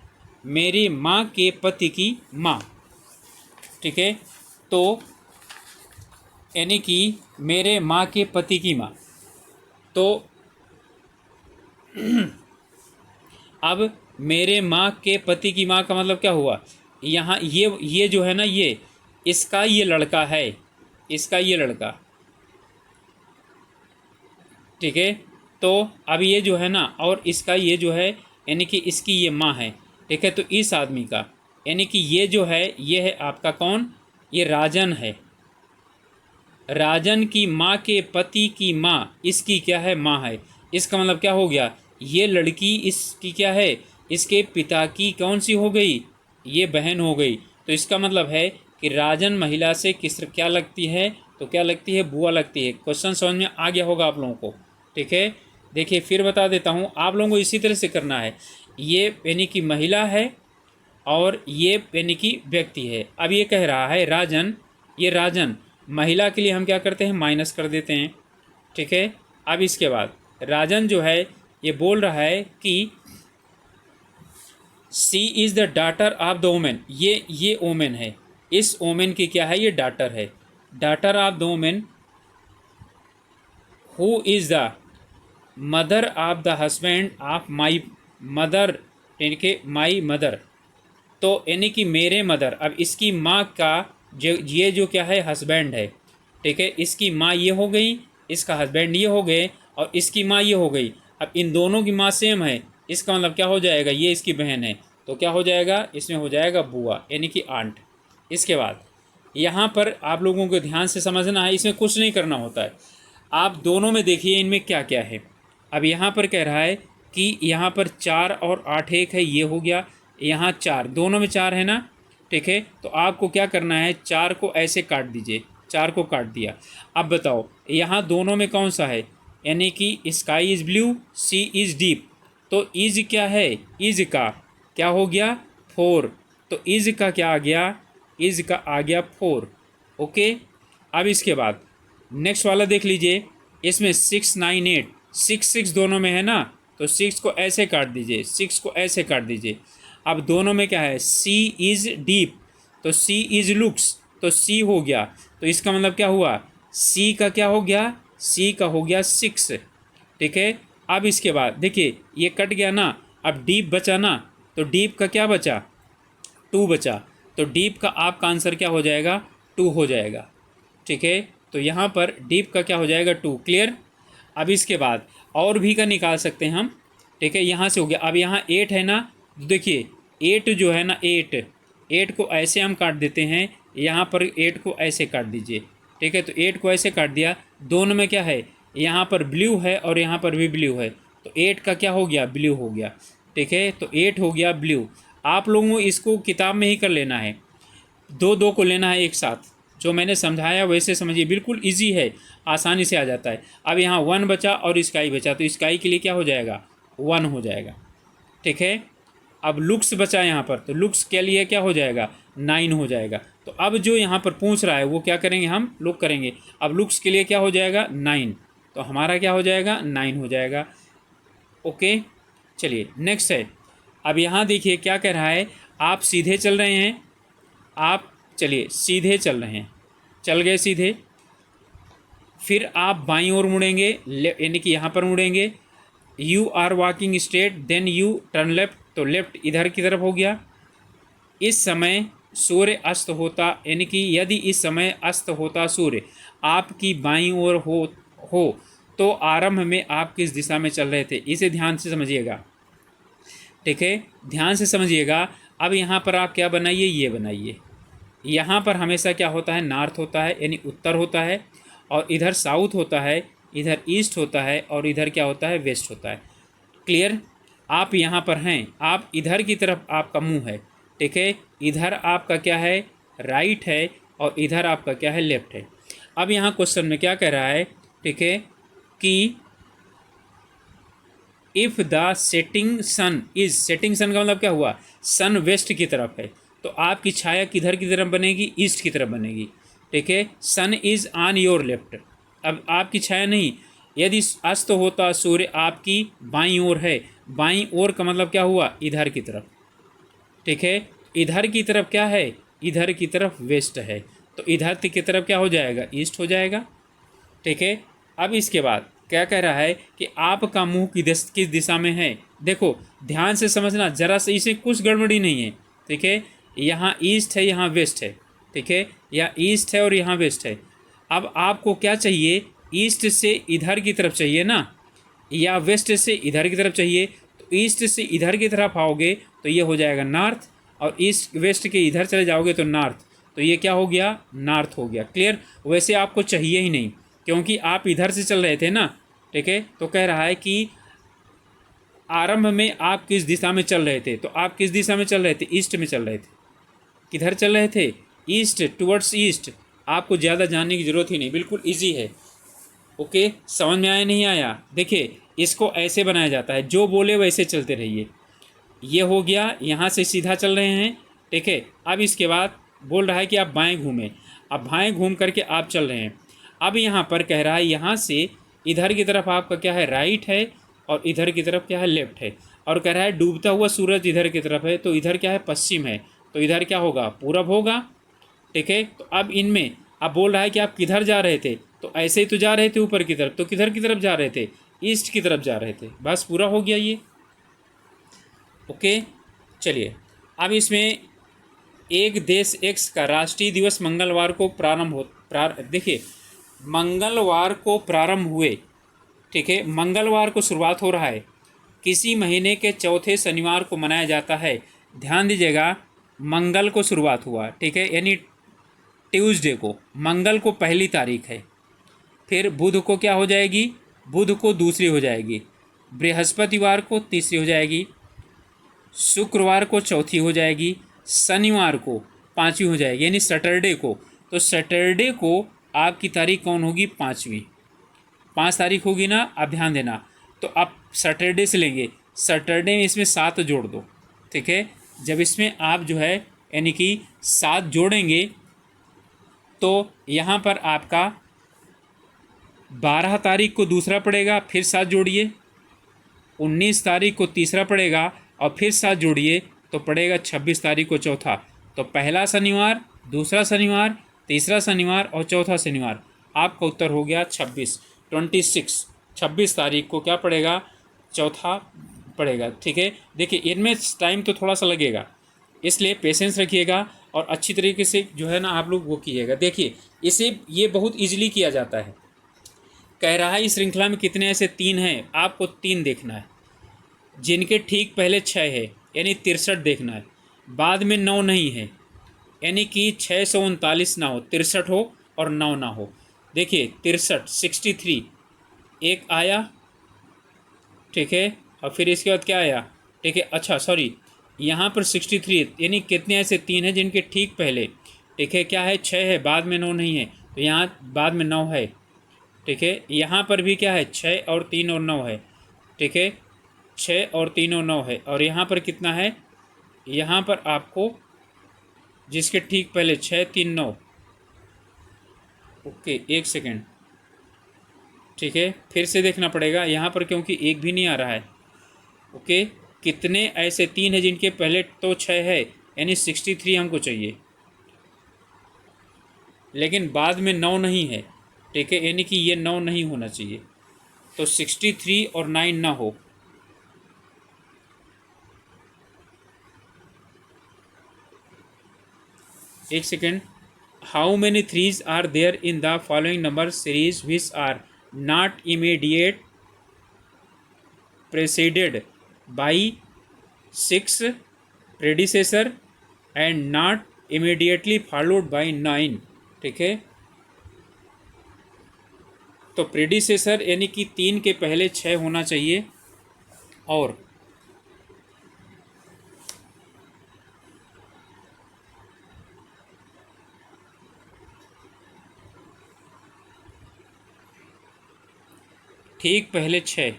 मेरी माँ के पति की माँ, ठीक है। तो यानी कि मेरे माँ के पति की माँ, तो अब मेरे माँ के पति की माँ का मतलब क्या हुआ, यहाँ ये जो है ना, ये इसका ये लड़का है, इसका ये लड़का, ठीक है। तो अब ये जो है ना, और इसका ये जो है, यानी कि इसकी ये माँ है, ठीक है। तो इस आदमी का, यानी कि ये जो है, ये है आपका कौन, ये राजन है, राजन की माँ के पति की माँ इसकी क्या है, माँ है। इसका मतलब क्या हो गया, ये लड़की इसकी क्या है, इसके पिता की कौन सी हो गई, ये बहन हो गई। तो इसका मतलब है कि राजन महिला से किस क्या लगती है, तो क्या लगती है, बुआ लगती है। क्वेश्चन समझ में आ गया होगा आप लोगों को, ठीक है। देखिए फिर बता देता हूँ, आप लोगों को इसी तरह से करना है। ये यानी कि महिला है, और ये यानी कि व्यक्ति है। अब ये कह रहा है राजन, ये राजन, महिला के लिए हम क्या करते हैं, माइनस कर देते हैं, ठीक है। अब इसके बाद राजन जो है, ये बोल रहा है कि she is the daughter of the women, ये वोमेन है, इस वोमेन की क्या है, ये डॉटर है, daughter of the women who is the mother of the husband of my mother, यानी कि माई मदर, तो यानी कि मेरे मदर, अब इसकी माँ का जो ये जो क्या है, हस्बैंड है, ठीक है। इसकी माँ ये हो गई, इसका हस्बैंड ये हो गए, और इसकी माँ ये हो गई। अब इन दोनों की माँ सेम है, इसका मतलब क्या हो जाएगा, ये इसकी बहन है, तो क्या हो जाएगा, इसमें हो जाएगा बुआ यानी कि आंट। इसके बाद यहाँ पर आप लोगों को ध्यान से समझना है, इसमें कुछ नहीं करना होता है। आप दोनों में देखिए इनमें क्या क्या है। अब यहाँ पर कह रहा है कि यहाँ पर 4 और 8 एक है, ये हो गया, यहाँ 4, दोनों में 4 है ना, ठीक है। तो आपको क्या करना है, 4 को ऐसे काट दीजिए, 4 को काट दिया। अब बताओ यहाँ दोनों में कौन सा है, यानी कि sky is blue, sea is deep, तो इज क्या है, इज का क्या हो गया 4, तो इज का क्या आ गया, इज का आ गया 4। ओके। अब इसके बाद नेक्स्ट वाला देख लीजिए, इसमें 6 9 8, 6 6 दोनों में है ना, तो 6 को ऐसे काट दीजिए, 6 को ऐसे काट दीजिए। अब दोनों में क्या है, सी इज़ डीप, तो सी इज़ लुक्स, तो सी हो गया, तो इसका मतलब क्या हुआ, सी का क्या हो गया, सी का हो गया 6, ठीक है। अब इसके बाद देखिए ये कट गया ना, अब डीप बचा ना, तो डीप का क्या बचा, 2 बचा, तो डीप का आपका आंसर क्या हो जाएगा, 2 हो जाएगा, ठीक है। तो यहाँ पर डीप का क्या हो जाएगा, 2। क्लियर। अब इसके बाद और भी का निकाल सकते हैं हम, ठीक है। यहाँ से हो गया। अब यहाँ 8 है ना, तो देखिए 8 जो है ना, 8 को ऐसे हम काट देते हैं, यहाँ पर 8 को ऐसे काट दीजिए, ठीक है। तो 8 को ऐसे काट दिया, दोनों में क्या है, यहाँ पर ब्लू है और यहाँ पर भी ब्लू है, तो 8 का क्या हो गया, ब्लू हो गया, ठीक है। तो 8 हो गया ब्लू। आप लोगों को इसको किताब में ही कर लेना है, 2 2 को लेना है एक साथ, जो मैंने समझाया वैसे समझिए, बिल्कुल इजी है, आसानी से आ जाता है। अब यहाँ 1 बचा और स्काई बचा, तो स्काई के लिए क्या हो जाएगा, 1 हो जाएगा, ठीक है। अब लुक्स बचा यहाँ पर, तो लुक्स के लिए क्या हो जाएगा, 9 हो जाएगा। तो अब जो यहाँ पर पूछ रहा है वो क्या करेंगे, हम लोग करेंगे। अब लुक्स के लिए क्या हो जाएगा, 9, तो हमारा क्या हो जाएगा, 9 हो जाएगा। ओके। चलिए नेक्स्ट है। अब यहाँ देखिए क्या कह रहा है, आप सीधे चल रहे हैं, आप चलिए सीधे चल रहे हैं, चल गए सीधे, फिर आप बाईं ओर मुड़ेंगे, यानी कि यहाँ पर मुड़ेंगे। You are walking straight, then you turn left, तो लेफ्ट इधर की तरफ हो गया। इस समय सूर्य अस्त होता, यानी कि यदि इस समय अस्त होता सूर्य आपकी बाईं ओर हो तो आरंभ में आप किस दिशा में चल रहे थे, इसे ध्यान से समझिएगा, ठीक है। ध्यान से समझिएगा। अब यहाँ पर आप क्या बनाइए, ये बनाइए, यहाँ पर हमेशा क्या होता है, नॉर्थ होता है यानी उत्तर होता है, और इधर साउथ होता है, इधर ईस्ट होता है, और इधर क्या होता है, वेस्ट होता है। क्लियर। आप यहाँ पर हैं, आप इधर की तरफ आपका मुंह है, ठीक है। इधर आपका क्या है, राइट है, और इधर आपका क्या है, लेफ्ट है। अब यहाँ क्वेश्चन में क्या कह रहा है, ठीक है, कि if the setting sun is, setting sun का मतलब क्या हुआ, सन वेस्ट की तरफ है, तो आपकी छाया किधर की तरफ बनेगी, ईस्ट की तरफ बनेगी, ठीक है। सन इज़ ऑन योर लेफ्ट, अब आपकी छाया नहीं, यदि अस्त होता सूर्य आपकी बाईं ओर है, बाईं ओर का मतलब क्या हुआ, इधर की तरफ, ठीक है। इधर की तरफ क्या है, इधर की तरफ वेस्ट है, तो इधर की तरफ क्या हो जाएगा, ईस्ट हो जाएगा, ठीक है। अब इसके बाद क्या कह रहा है कि आपका मुंह किस दिशा में है, देखो ध्यान से समझना जरा से, इसे कुछ गड़बड़ी नहीं है, ठीक है। यहाँ ईस्ट है, यहाँ वेस्ट है, ठीक है, या ईस्ट है और यहाँ वेस्ट है। अब आपको क्या चाहिए, ईस्ट से इधर की तरफ चाहिए ना, या वेस्ट से इधर की तरफ चाहिए, तो ईस्ट से इधर की तरफ आओगे तो ये हो जाएगा नॉर्थ, और ईस्ट वेस्ट के इधर चले जाओगे तो नॉर्थ, तो ये क्या हो गया, नॉर्थ हो गया। क्लियर। वैसे आपको चाहिए ही नहीं, क्योंकि आप इधर से चल रहे थे ना, ठीक है। तो कह रहा है कि आरंभ में आप किस दिशा में चल रहे थे, तो आप किस दिशा में चल रहे थे, ईस्ट में चल रहे थे। किधर चल रहे थे, ईस्ट, टुवर्ड्स ईस्ट। आपको ज़्यादा जानने की ज़रूरत ही नहीं, बिल्कुल ईजी है। ओके, समझ में आया नहीं आया, देखिए इसको ऐसे बनाया जाता है, जो बोले वैसे चलते रहिए। ये हो गया, यहाँ से सीधा चल रहे हैं, ठीक है। अब इसके बाद बोल रहा है कि आप बाएं घूमें, अब बाएं घूम करके आप चल रहे हैं। अब यहाँ पर कह रहा है यहाँ से इधर की तरफ आपका क्या है, राइट है, और इधर की तरफ क्या है, लेफ्ट है, और कह रहा है डूबता हुआ सूरज इधर की तरफ है, तो इधर क्या है, पश्चिम है, तो इधर क्या होगा, पूरब होगा, ठीक है। तो अब इनमें अब बोल रहा है कि आप किधर जा रहे थे, तो ऐसे ही तो जा रहे थे ऊपर की तरफ, तो किधर की तरफ जा रहे थे, ईस्ट की तरफ जा रहे थे। बस पूरा हो गया ये। ओके। चलिए अब इसमें एक देश एक्स का राष्ट्रीय दिवस मंगलवार को देखिए मंगलवार को प्रारंभ हुए, ठीक है, मंगलवार को शुरुआत हो रहा है, किसी महीने के चौथे शनिवार को मनाया जाता है। ध्यान दीजिएगा, मंगल को शुरुआत हुआ, ठीक है, यानी ट्यूसडे को, मंगल को पहली तारीख है, फिर बुध को क्या हो जाएगी, बुध को दूसरी हो जाएगी, बृहस्पतिवार को तीसरी हो जाएगी, शुक्रवार को चौथी हो जाएगी, शनिवार को पांचवी हो जाएगी, यानी सैटरडे को। तो सैटरडे को आपकी तारीख कौन होगी, पाँचवीं, 5 तारीख होगी ना। आप ध्यान देना, तो आप सैटरडे से लेंगे, सैटरडे में इसमें 7 जोड़ दो, ठीक है। जब इसमें आप जो है यानी कि 7 जोड़ेंगे तो यहाँ पर आपका 12 तारीख को दूसरा पड़ेगा, फिर 7 जोड़िए, 19 तारीख को तीसरा पड़ेगा और फिर 7 जोड़िए तो पड़ेगा 26 तारीख को चौथा। तो पहला शनिवार, दूसरा शनिवार, तीसरा शनिवार और चौथा शनिवार, आपका उत्तर हो गया 26, 26 तारीख को क्या पड़ेगा, चौथा पड़ेगा, ठीक है। देखिए इनमें टाइम तो थोड़ा सा लगेगा, इसलिए पेशेंस रखिएगा और अच्छी तरीके से जो है ना आप लोग वो कीजिएगा। देखिए इसे ये बहुत इजीली किया जाता है। कह रहा है इस श्रृंखला में कितने ऐसे 3 हैं, आपको 3 देखना है, जिनके ठीक पहले 6 है यानी 63 देखना है, बाद में 9 नहीं है, यानी कि 639 ना हो, 63 हो और 9 ना हो। देखिए 63, 63 एक आया, ठीक है, और फिर इसके बाद क्या आया, ठीक है, अच्छा सॉरी, यहाँ पर 63 यानी कितने ऐसे 3 हैं जिनके ठीक पहले, ठीक है, क्या है, 6 है, बाद में 9 नहीं है, तो यहाँ बाद में 9 है, ठीक है। यहाँ पर भी क्या है, 6 और 3 और 9 है, ठीक है, 6 और 3 और 9 है, और यहाँ पर कितना है, यहाँ पर आपको जिसके ठीक पहले 6 3 9, ओके, एक सेकेंड, ठीक है, फिर से देखना पड़ेगा यहाँ पर क्योंकि एक भी नहीं आ रहा है। ओके, कितने ऐसे 3 हैं जिनके पहले तो 6 है, यानी 63 हमको चाहिए, लेकिन बाद में 9 नहीं है, ठीक है, यानी कि ये 9 नहीं होना चाहिए, तो 63 और 9 ना हो। एक second, how many threes are there in the following number series which are not immediate preceded by 6 predecessor and not immediately followed by 9, ठीक है। तो प्रेडिसेसर यानी कि 3 के पहले 6 होना चाहिए, और ठीक पहले 6,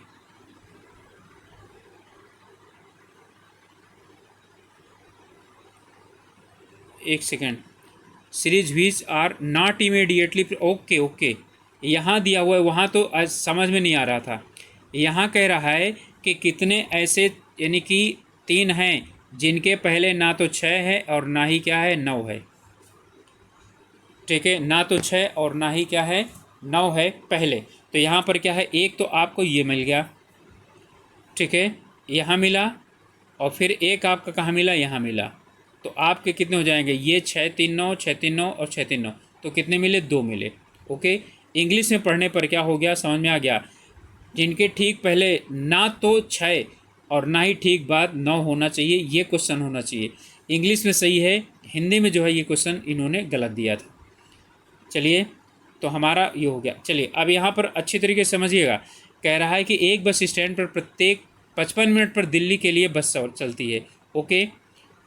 एक second, series which are not immediately, okay okay, यहाँ दिया हुआ है, वहाँ तो आज समझ में नहीं आ रहा था। यहाँ कह रहा है कि कितने ऐसे यानी कि 3 हैं जिनके पहले ना तो 6 है और ना ही क्या है 9 है, ठीक है, ना तो 6 और ना ही क्या है 9 है पहले। तो यहाँ पर क्या है, एक तो आपको ये मिल गया, ठीक है, यहाँ मिला, और फिर एक आपका कहाँ मिला, यहाँ मिला, तो आपके कितने हो जाएंगे, ये 6 3 9, 6 3 9 और 6 3 9, तो कितने मिले, 2 मिले। ओके, इंग्लिश में पढ़ने पर क्या हो गया, समझ में आ गया, जिनके ठीक पहले ना तो 6 और ना ही ठीक बाद 9 होना चाहिए, ये क्वेश्चन होना चाहिए। इंग्लिश में सही है, हिंदी में जो है ये क्वेश्चन इन्होंने गलत दिया था। चलिए, तो हमारा ये हो गया। चलिए अब यहाँ पर अच्छी तरीके से समझिएगा, कह रहा है कि एक बस स्टैंड पर प्रत्येक 55 मिनट पर दिल्ली के लिए बस चलती है। ओके,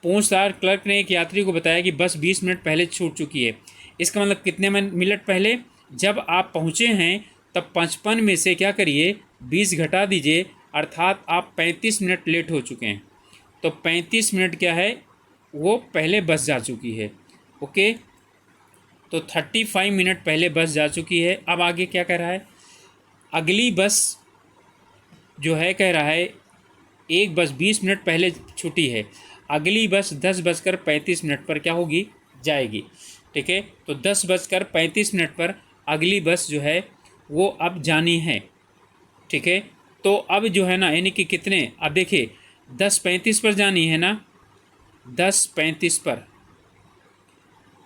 पूछताछ क्लर्क ने एक यात्री को बताया कि बस 20 मिनट पहले छूट चुकी है। इसका मतलब कितने मिनट पहले, जब आप पहुँचे हैं तब 55 में से क्या करिए, 20 घटा दीजिए, अर्थात आप 35 मिनट लेट हो चुके हैं। तो 35 मिनट क्या है, वो पहले बस जा चुकी है। ओके, तो 35 मिनट पहले बस जा चुकी है। अब आगे क्या कह रहा है, अगली बस जो है कह रहा है एक बस 20 मिनट पहले छूटी है, अगली बस 10:35 पर क्या होगी, जाएगी, ठीक है। तो 10:35 पर अगली बस जो है वो अब जानी है, ठीक है। तो अब जो है ना यानी कि कितने, अब देखिए 10:35 पर जानी है ना, 10:35 पर,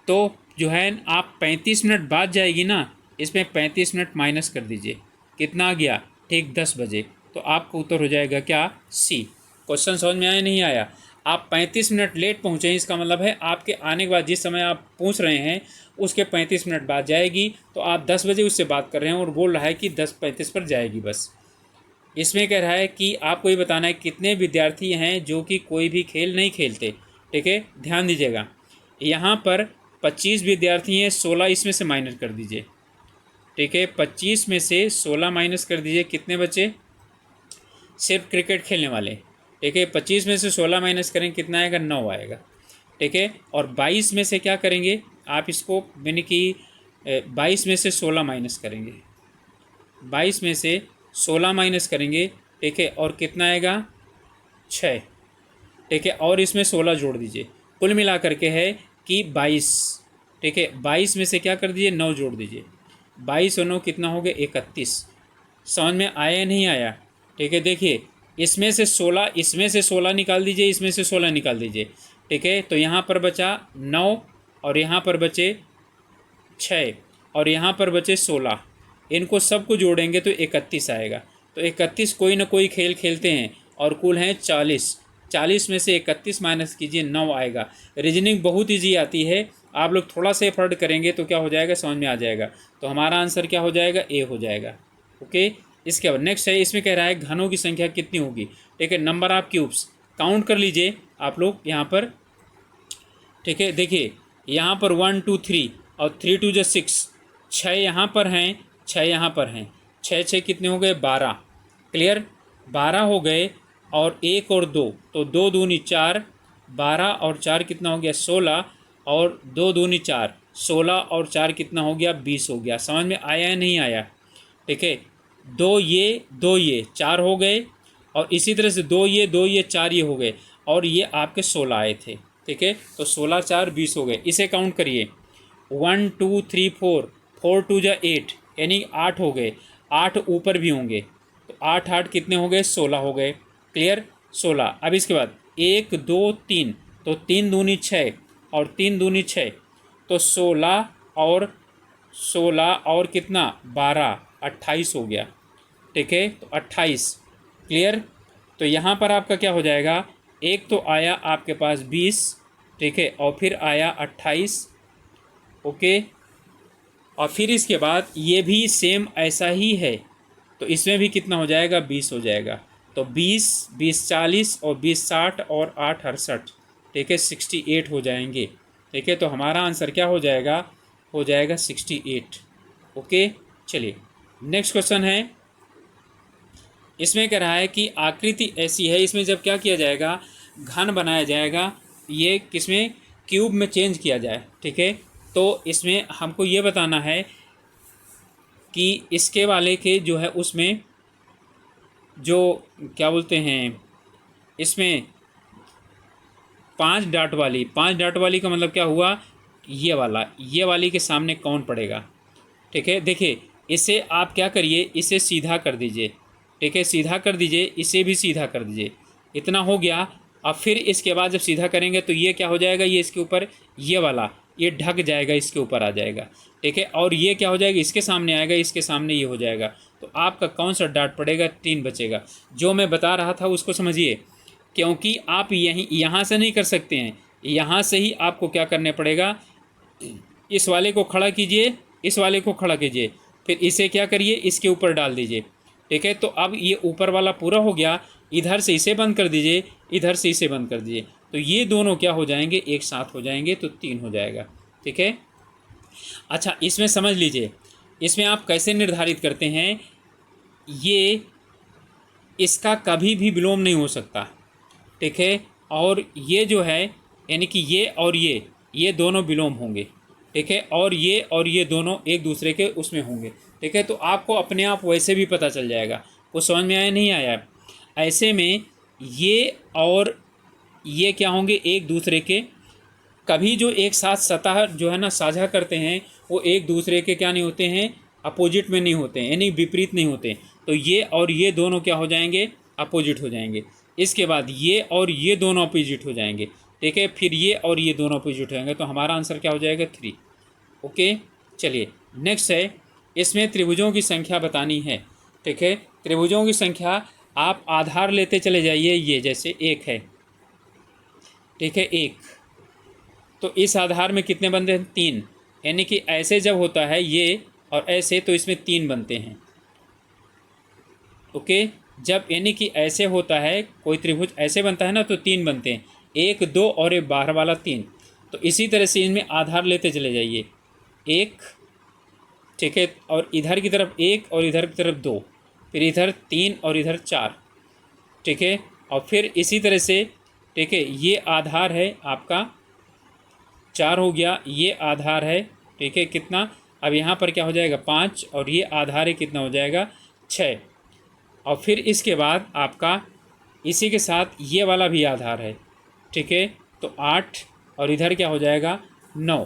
तो जो है आप 35 मिनट बाद जाएगी ना, इसमें 35 मिनट माइनस कर दीजिए, कितना आ गया, ठीक 10 बजे। तो आपका उत्तर हो जाएगा क्या, सी। क्वेश्चन समझ में आया नहीं आया? आप 35 मिनट लेट पहुँचे, इसका मतलब है आपके आने के बाद जिस समय आप पूछ रहे हैं उसके 35 मिनट बाद जाएगी, तो आप 10 बजे उससे बात कर रहे हैं और बोल रहा है कि 10:35 पर जाएगी बस। इसमें कह रहा है कि आपको ये बताना है कितने विद्यार्थी हैं जो कि कोई भी खेल नहीं खेलते। ठीक है, ध्यान दीजिएगा, यहाँ पर 25 विद्यार्थी हैं, 16 इसमें से माइनस कर दीजिए। ठीक है, 25 में से 16 माइनस कर दीजिए, कितने बचे, सिर्फ क्रिकेट खेलने वाले। ठीक है, 25 में से 16 माइनस करें, कितना आएगा, 9 आएगा। ठीक है, और 22 में से क्या करेंगे आप इसको, यानी कि 22 में से 16 माइनस करेंगे, 22 में से 16 माइनस करेंगे। ठीक है, और कितना आएगा, 6। ठीक है, और इसमें 16 जोड़ दीजिए, कुल मिला करके है कि 22। ठीक है, 22 में से क्या कर दीजिए, 9 जोड़ दीजिए, 22 और 9 कितना हो गया, 31। समझ में आया या नहीं आया? ठीक है, देखिए इसमें से 16 निकाल दीजिए, इसमें से 16 निकाल दीजिए। ठीक है, तो यहाँ पर बचा 9 और यहाँ पर बचे 6 और यहाँ पर बचे 16, इनको सबको जोड़ेंगे तो 31 आएगा। तो 31 कोई ना कोई खेल खेलते हैं और कुल हैं 40। 40 में से 31 माइनस कीजिए, 9 आएगा। रीजनिंग बहुत ईजी आती है, आप लोग थोड़ा सा एफर्ट करेंगे तो क्या हो जाएगा, समझ में आ जाएगा। तो हमारा आंसर क्या हो जाएगा, ए हो जाएगा। ओके, इसके बाद नेक्स्ट है, इसमें कह रहा है घनों की संख्या कितनी होगी। ठीक है, नंबर ऑफ क्यूब्स काउंट कर लीजिए आप लोग यहाँ पर। ठीक है, देखिए यहाँ पर 1 2 3 और 3 2 जो 6, 6 यहाँ पर हैं, 6 यहाँ पर हैं, 6 6 कितने हो गए, 12। क्लियर, 12 हो गए, और 1 और 2, तो 2 दूनी 4, 12 और 4 कितना हो गया, 16, और 2 दूनी 4, 16 और 4 कितना हो गया, 20 हो गया। समझ में आया या नहीं आया? ठीक है, 2 ये 4 हो गए, और इसी तरह से 2 ये 4 ये हो गए, और ये आपके 16 आए थे। ठीक है, तो 16 4 20 हो गए। इसे काउंट करिए, 1 2 3 4, 4 2 जा 8, यानी 8 हो गए, 8 ऊपर भी होंगे, तो 8 8 कितने हो गए, 16 हो गए। क्लियर, 16। अब इसके बाद 1 2 3, तो 3 दूनी 6 और 3 दूनी 6, तो 16 और कितना, 12, 28 हो गया। ठीक है, तो 28। क्लियर, तो यहाँ पर आपका क्या हो जाएगा, एक तो आया आपके पास 20, ठीक है, और फिर आया 28। ओके, और फिर इसके बाद ये भी सेम ऐसा ही है, तो इसमें भी कितना हो जाएगा, 20 हो जाएगा। तो 20 20 40 और 20 60 और 8 68, ठीक है, 68 हो जाएंगे। ठीक है, तो हमारा आंसर क्या हो जाएगा, हो जाएगा 68। ओके, चलिए नेक्स्ट क्वेश्चन है। इसमें कह रहा है कि आकृति ऐसी है, इसमें जब क्या किया जाएगा, घन बनाया जाएगा, ये किसमें, क्यूब में चेंज किया जाए। ठीक है, तो इसमें हमको ये बताना है कि इसके वाले के जो है उसमें जो क्या बोलते हैं, इसमें 5 डॉट वाली का मतलब क्या हुआ, ये वाली के सामने कौन पड़ेगा। ठीक है, देखिए इसे आप क्या करिए, इसे सीधा कर दीजिए। ठीक है, सीधा कर दीजिए, इसे भी सीधा कर दीजिए, इतना हो गया। अब फिर इसके बाद जब सीधा करेंगे तो ये क्या हो जाएगा, ये इसके ऊपर ये वाला ये ढक जाएगा, इसके ऊपर आ जाएगा। ठीक है, और ये क्या हो जाएगा, इसके सामने आएगा, इसके सामने ये हो जाएगा। तो आपका कौन सा डॉट पड़ेगा, 3 बचेगा। जो मैं बता रहा था उसको समझिए, क्योंकि आप यहाँ से नहीं कर सकते हैं, यहाँ से ही आपको क्या करने पड़ेगा, इस वाले को खड़ा कीजिए, इस वाले को खड़ा कीजिए, फिर इसे क्या करिए, इसके ऊपर डाल दीजिए। ठीक है, तो अब ये ऊपर वाला पूरा हो गया, इधर से इसे बंद कर दीजिए, इधर से इसे बंद कर दीजिए, तो ये दोनों क्या हो जाएंगे, एक साथ हो जाएंगे, तो 3 हो जाएगा। ठीक है, अच्छा इसमें समझ लीजिए, इसमें आप कैसे निर्धारित करते हैं, ये इसका कभी भी विलोम नहीं हो सकता। ठीक है, और ये जो है, यानी कि ये और ये दोनों विलोम होंगे। ठीक है, और ये दोनों एक दूसरे के उसमें होंगे। ठीक है, तो आपको अपने आप वैसे भी पता चल जाएगा। वो समझ में आया नहीं आया? ऐसे में ये और ये क्या होंगे, एक दूसरे के, कभी जो एक साथ सतह जो है ना साझा करते हैं, वो एक दूसरे के क्या नहीं होते हैं, अपोजिट में नहीं होते हैं, यानी विपरीत नहीं होते। तो ये और ये दोनों क्या हो जाएंगे, अपोजिट हो जाएंगे। इसके बाद ये और ये दोनों अपोजिट हो जाएंगे। ठीक है, फिर ये और ये दोनों अपोजिट हो जाएंगे, तो हमारा आंसर क्या हो जाएगा, 3। ओके, चलिए नेक्स्ट है, इसमें त्रिभुजों की संख्या बतानी है। ठीक है, त्रिभुजों की संख्या आप आधार लेते चले जाइए। ये जैसे एक है, ठीक है, एक, तो इस आधार में कितने बनते हैं? तीन। यानी कि ऐसे जब होता है ये और ऐसे, तो इसमें तीन बनते हैं। ओके, जब यानी कि ऐसे होता है, कोई त्रिभुज ऐसे बनता है ना, तो तीन बनते हैं, एक, दो और एक बाहर वाला तीन। तो इसी तरह से इनमें आधार लेते चले जाइए, एक, ठीक है, और इधर की तरफ एक और इधर की तरफ दो, फिर इधर तीन और इधर चार। ठीक है, और फिर इसी तरह से, ठीक है, ये आधार है आपका चार हो गया, ये आधार है, ठीक है, कितना, अब यहाँ पर क्या हो जाएगा? पाँच, और ये आधार है कितना हो जाएगा? छः। और फिर इसके बाद आपका इसी के साथ ये वाला भी आधार है, ठीक है, तो आठ, और इधर क्या हो जाएगा? नौ।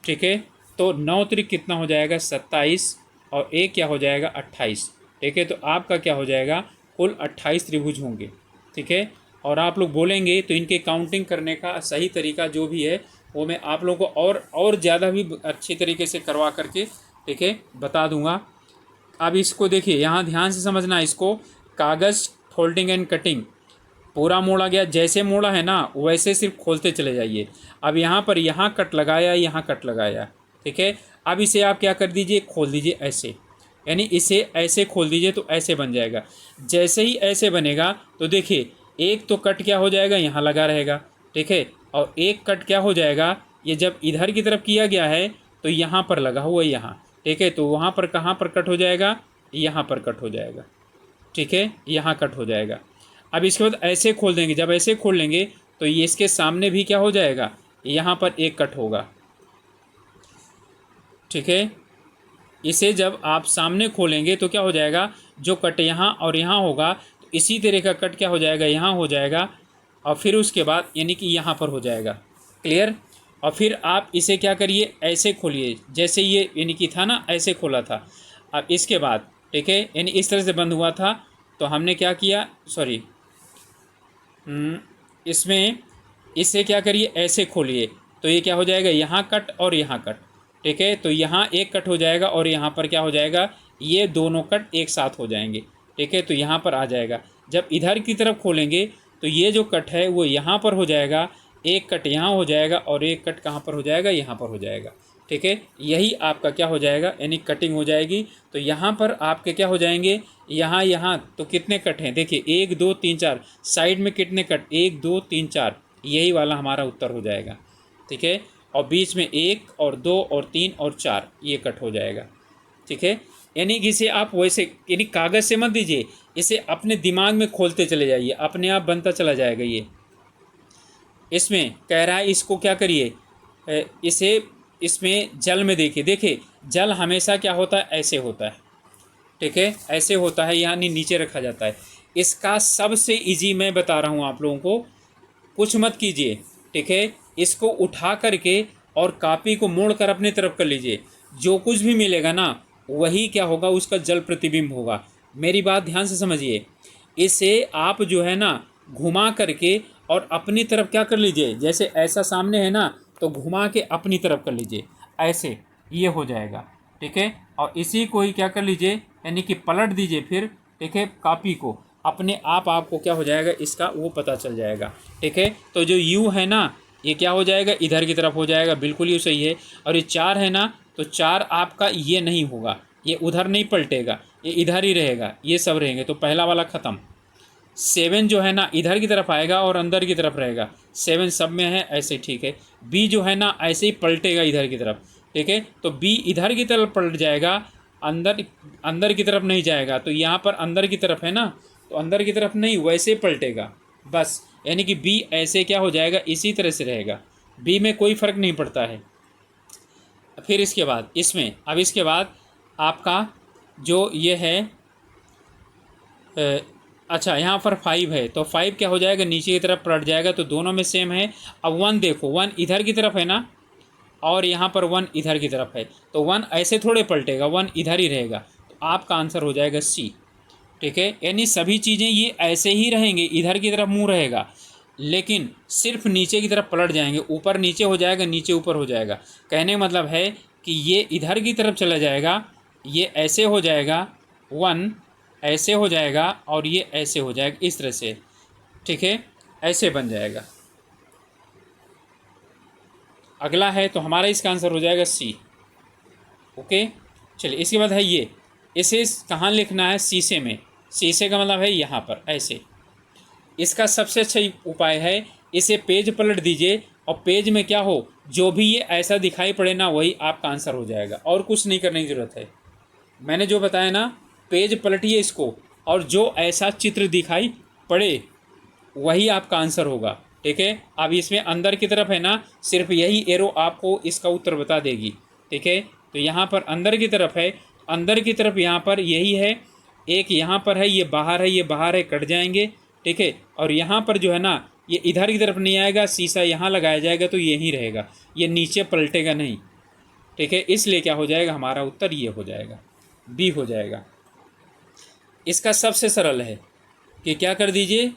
ठीक है, तो नौ त्रिक कितना हो जाएगा? 27, और एक क्या हो जाएगा? 28। ठीक है, तो आपका क्या हो जाएगा? कुल 28 त्रिभुज होंगे। ठीक है, और आप लोग बोलेंगे तो इनके काउंटिंग करने का सही तरीका जो भी है वो मैं आप लोगों को और ज़्यादा भी अच्छी तरीके से करवा करके, ठीक है, बता दूंगा। अब इसको देखिए, यहाँ ध्यान से समझना इसको। कागज़ फोल्डिंग एंड कटिंग पूरा मोड़ा गया, जैसे मोड़ा है ना वैसे सिर्फ खोलते चले जाइए। अब यहाँ पर यहाँ कट लगाया, यहाँ कट लगाया, ठीक है। अब इसे आप क्या कर दीजिए? खोल दीजिए ऐसे, यानी इसे ऐसे खोल दीजिए तो ऐसे बन जाएगा। जैसे ही ऐसे बनेगा तो देखिए, एक तो कट क्या हो जाएगा? यहाँ लगा रहेगा, ठीक है, और एक कट क्या हो जाएगा? ये जब इधर की तरफ किया गया है तो यहाँ पर लगा हुआ है यहाँ, ठीक है, तो वहाँ पर कहाँ पर कट हो जाएगा? यहाँ पर कट हो जाएगा, ठीक है, यहाँ कट हो जाएगा। अब इसके बाद ऐसे खोल देंगे, जब ऐसे खोल लेंगे तो ये इसके सामने भी क्या हो जाएगा? यहाँ पर एक कट होगा, ठीक है। इसे जब आप सामने खोलेंगे तो क्या हो जाएगा? जो कट यहाँ और यहाँ होगा, तो इसी तरह का कट क्या हो जाएगा? यहाँ हो जाएगा, और फिर उसके बाद यानी कि यहाँ पर हो जाएगा। क्लियर? और फिर आप इसे क्या करिए? ऐसे खोलिए, जैसे ये यानी कि था ना, ऐसे खोला था। अब इसके बाद, ठीक है, यानी इस तरह से बंद हुआ था, तो हमने क्या किया? सॉरी, इसमें इसे क्या करिए? ऐसे खोलिए, तो ये क्या हो जाएगा? यहाँ कट और यहाँ कट, ठीक है, तो यहाँ एक कट हो जाएगा और यहाँ पर क्या हो जाएगा? ये दोनों कट एक साथ हो जाएंगे, ठीक है, तो यहाँ पर आ जाएगा। जब इधर की तरफ खोलेंगे तो ये जो कट है वो यहाँ पर हो जाएगा, एक कट यहाँ हो जाएगा और एक कट कहाँ पर हो जाएगा? यहाँ पर हो जाएगा, ठीक है। यही आपका क्या हो जाएगा? यानी कटिंग हो जाएगी। तो यहाँ पर आपके क्या हो जाएंगे? यहाँ यहाँ तो कितने कट हैं? देखिए, एक, दो, तीन, चार, साइड में कितने कट? एक, दो, तीन, चार, यही वाला हमारा उत्तर हो जाएगा, ठीक है। और बीच में एक और दो और तीन और चार, ये कट हो जाएगा, ठीक है। यानी कि इसे आप वैसे, यानी कागज़ से मत दीजिए, इसे अपने दिमाग में खोलते चले जाइए, अपने आप बनता चला जाएगा। ये इसमें कह रहा है, इसको क्या करिए? इसे इसमें जल में देखिए, जल हमेशा क्या होता है? ऐसे होता है, ठीक है, ऐसे होता है, यानी नीचे रखा जाता है। इसका सबसे इजी मैं बता रहा हूँ आप लोगों को, कुछ मत कीजिए, ठीक है, इसको उठा करके और कापी को मोड़ कर अपनी तरफ कर लीजिए। जो कुछ भी मिलेगा ना, वही क्या होगा? उसका जल प्रतिबिंब होगा। मेरी बात ध्यान से समझिए। इसे आप जो है ना, घुमा करके और अपनी तरफ क्या कर लीजिए? जैसे ऐसा सामने है ना, तो घुमा के अपनी तरफ कर लीजिए, ऐसे, ये हो जाएगा, ठीक है। और इसी को ही क्या कर लीजिए? यानी कि पलट दीजिए फिर, ठीक है, कापी को, अपने आप आपको क्या हो जाएगा? इसका वो पता चल जाएगा, ठीक है। तो जो यू है ना, ये क्या हो जाएगा? इधर की तरफ हो जाएगा, बिल्कुल यू सही है। और ये चार है ना, तो चार आपका ये नहीं होगा, ये उधर नहीं पलटेगा, ये इधर ही रहेगा, ये सब रहेंगे, तो पहला वाला ख़त्म। 7 जो है ना, इधर की तरफ आएगा और अंदर की तरफ रहेगा, 7 सब में है ऐसे, ठीक है। बी जो है ना, ऐसे ही पलटेगा इधर की तरफ, ठीक है, तो बी इधर की तरफ पलट जाएगा, अंदर की तरफ नहीं जाएगा। तो यहाँ पर अंदर की तरफ है ना, तो अंदर की तरफ नहीं, वैसे पलटेगा बस। यानी कि बी ऐसे क्या हो जाएगा? इसी तरह से रहेगा, बी में कोई फ़र्क नहीं पड़ता है। फिर इसके बाद इसमें, अब इसके बाद आपका जो ये है, अच्छा, यहाँ पर 5 है, तो 5 क्या हो जाएगा? नीचे की तरफ पलट जाएगा, तो दोनों में सेम है। अब 1 देखो, 1 इधर की तरफ है ना, और यहाँ पर 1 इधर की तरफ है, तो 1 ऐसे थोड़े पलटेगा, 1 इधर ही रहेगा, तो आपका आंसर हो जाएगा सी, ठीक है। यानी सभी चीज़ें ये ऐसे ही रहेंगे, इधर की तरफ मुँह रहेगा, लेकिन सिर्फ नीचे की तरफ पलट जाएंगे, ऊपर नीचे हो जाएगा, नीचे ऊपर हो जाएगा। कहने का मतलब है कि ये इधर की तरफ चला जाएगा ये ऐसे हो जाएगा 1, ऐसे हो जाएगा और ये ऐसे हो जाएगा इस तरह से, ठीक है, ऐसे बन जाएगा। अगला है तो हमारा इसका आंसर हो जाएगा सी। ओके, चलिए इसके बाद है ये, इसे कहाँ लिखना है, शीशे में। शीशे का मतलब है यहाँ पर ऐसे। इसका सबसे अच्छा उपाय है, इसे पेज पलट दीजिए और पेज में क्या हो, जो भी ये ऐसा दिखाई पड़े ना वही आपका आंसर हो जाएगा, और कुछ नहीं करने की ज़रूरत है। मैंने जो बताया ना, पेज पलटिए इसको और जो ऐसा चित्र दिखाई पड़े वही आपका आंसर होगा, ठीक है। अब इसमें अंदर की तरफ है ना, सिर्फ यही एरो आपको इसका उत्तर बता देगी, ठीक है। तो यहाँ पर अंदर की तरफ है, अंदर की तरफ यहाँ पर यही है, एक यहाँ पर है, ये बाहर है, ये बाहर है, कट जाएंगे, ठीक है। और यहाँ पर जो है ना, ये इधर की तरफ नहीं आएगा, शीशा यहाँ लगाया जाएगा तो यहीं रहेगा, ये नीचे पलटेगा नहीं, ठीक है। इसलिए क्या हो जाएगा, हमारा उत्तर ये हो जाएगा, बी हो जाएगा। इसका सबसे सरल है कि क्या कर दीजिए,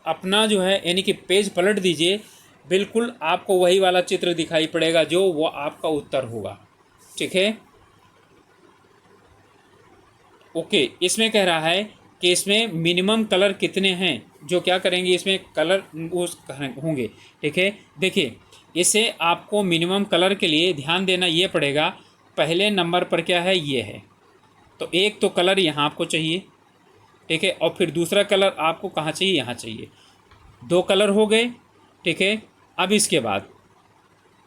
अपना जो है यानी कि पेज पलट दीजिए, बिल्कुल आपको वही वाला चित्र दिखाई पड़ेगा जो वो आपका उत्तर होगा, ठीक है। ओके, इसमें कह रहा है कि इसमें मिनिमम कलर कितने हैं, जो क्या करेंगे इसमें कलर उस होंगे, ठीक है। देखिए, इसे आपको मिनिमम कलर के लिए ध्यान देना ये पड़ेगा, पहले नंबर पर क्या है, ये है, तो एक तो कलर यहाँ आपको चाहिए, ठीक है, और फिर दूसरा कलर आपको कहाँ चाहिए, यहाँ चाहिए। 2 कलर हो गए, ठीक है। अब इसके बाद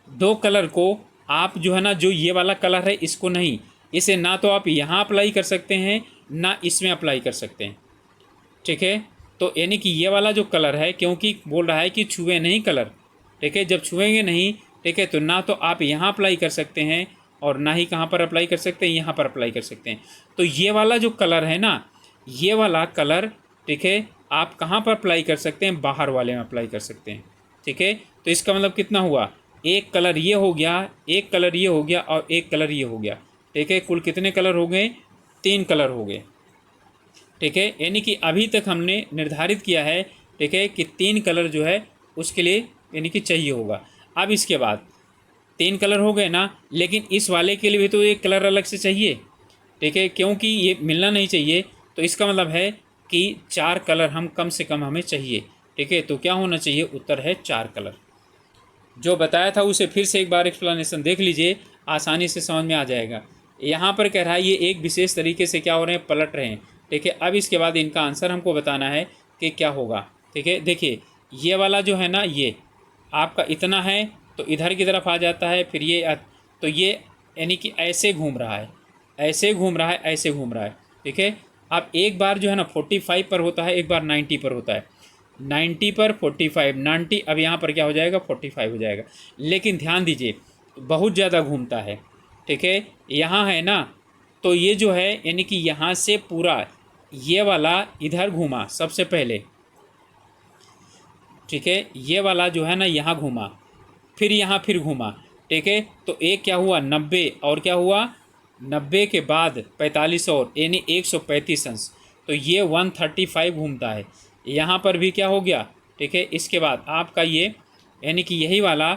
2 कलर को आप जो है ना, जो ये वाला कलर है इसको नहीं, इसे ना तो आप यहाँ अप्लाई कर सकते हैं ना इसमें अप्लाई कर सकते हैं, ठीक है। तो यानी कि ये वाला जो कलर है, क्योंकि बोल रहा है कि छुए नहीं कलर, ठीक है, जब छुएंगे नहीं, ठीक है, तो ना तो आप यहाँ अप्लाई कर सकते हैं और ना ही कहाँ पर अप्लाई कर सकते हैं, यहाँ पर अप्लाई कर सकते हैं। तो ये वाला जो कलर है ना, ये वाला कलर, ठीक है, आप कहाँ पर अप्लाई कर सकते हैं, बाहर वाले में अप्लाई कर सकते हैं, ठीक है। तो इसका मतलब कितना हुआ, एक कलर ये हो गया, एक कलर ये हो गया और एक कलर ये हो गया, ठीक है। कुल कितने कलर हो गए, 3 कलर हो गए, ठीक है। यानी कि अभी तक हमने निर्धारित किया है, ठीक है, कि 3 कलर जो है उसके लिए यानी कि चाहिए होगा। अब इसके बाद 3 कलर हो गए ना, लेकिन इस वाले के लिए भी तो एक कलर अलग से चाहिए, ठीक है, क्योंकि ये मिलना नहीं चाहिए। तो इसका मतलब है कि 4 कलर हम कम से कम हमें चाहिए, ठीक है। तो क्या होना चाहिए, उत्तर है 4 कलर। जो बताया था उसे फिर से एक बार एक्सप्लेनेशन देख लीजिए, आसानी से समझ में आ जाएगा। यहाँ पर कह रहा है ये एक विशेष तरीके से क्या हो रहे हैं, पलट रहे हैं, ठीक है। अब इसके बाद इनका आंसर हमको बताना है कि क्या होगा, ठीक है। देखिए, ये वाला जो है ना, ये आपका इतना है तो इधर की तरफ आ जाता है, फिर ये तो ये यानी कि ऐसे घूम रहा है, ऐसे घूम रहा है, ऐसे घूम रहा है, ठीक है। अब एक बार जो है ना 45 पर होता है, एक बार 90 पर होता है, 90 पर 45, 90, अब यहाँ पर क्या हो जाएगा, 45 हो जाएगा। लेकिन ध्यान दीजिए, बहुत ज़्यादा घूमता है, ठीक है। यहाँ है ना, तो ये जो है यानी कि यहाँ से पूरा ये वाला इधर घूमा सबसे पहले, ठीक है, ये वाला जो है ना यहाँ घूमा, फिर यहाँ फिर घूमा, ठीक है। तो एक क्या हुआ, 90, और क्या हुआ, 90 के बाद 45 और यानी 135 अंश, तो ये 135 घूमता है। यहाँ पर भी क्या हो गया, ठीक है। इसके बाद आपका ये यानी कि यही वाला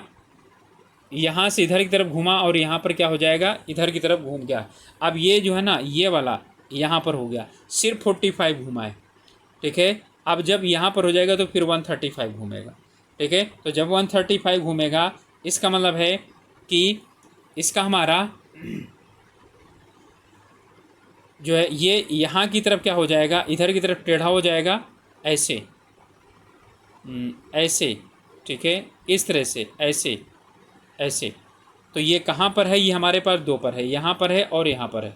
यहाँ से इधर की तरफ घूमा और यहाँ पर क्या हो जाएगा, इधर की तरफ घूम गया। अब ये जो है ना, ये वाला यहाँ पर हो गया, सिर्फ 45 घूमा है, ठीक है। अब जब यहाँ पर हो जाएगा तो फिर 135 घूमेगा, ठीक है। तो जब 135 घूमेगा, इसका मतलब है कि इसका हमारा जो है ये यहाँ की तरफ क्या हो जाएगा, इधर की तरफ टेढ़ा हो जाएगा, ऐसे ऐसे, ठीक है, इस तरह से, ऐसे ऐसे। तो ये कहाँ पर है, ये हमारे पास 2 पर है, यहाँ पर है और यहाँ पर है,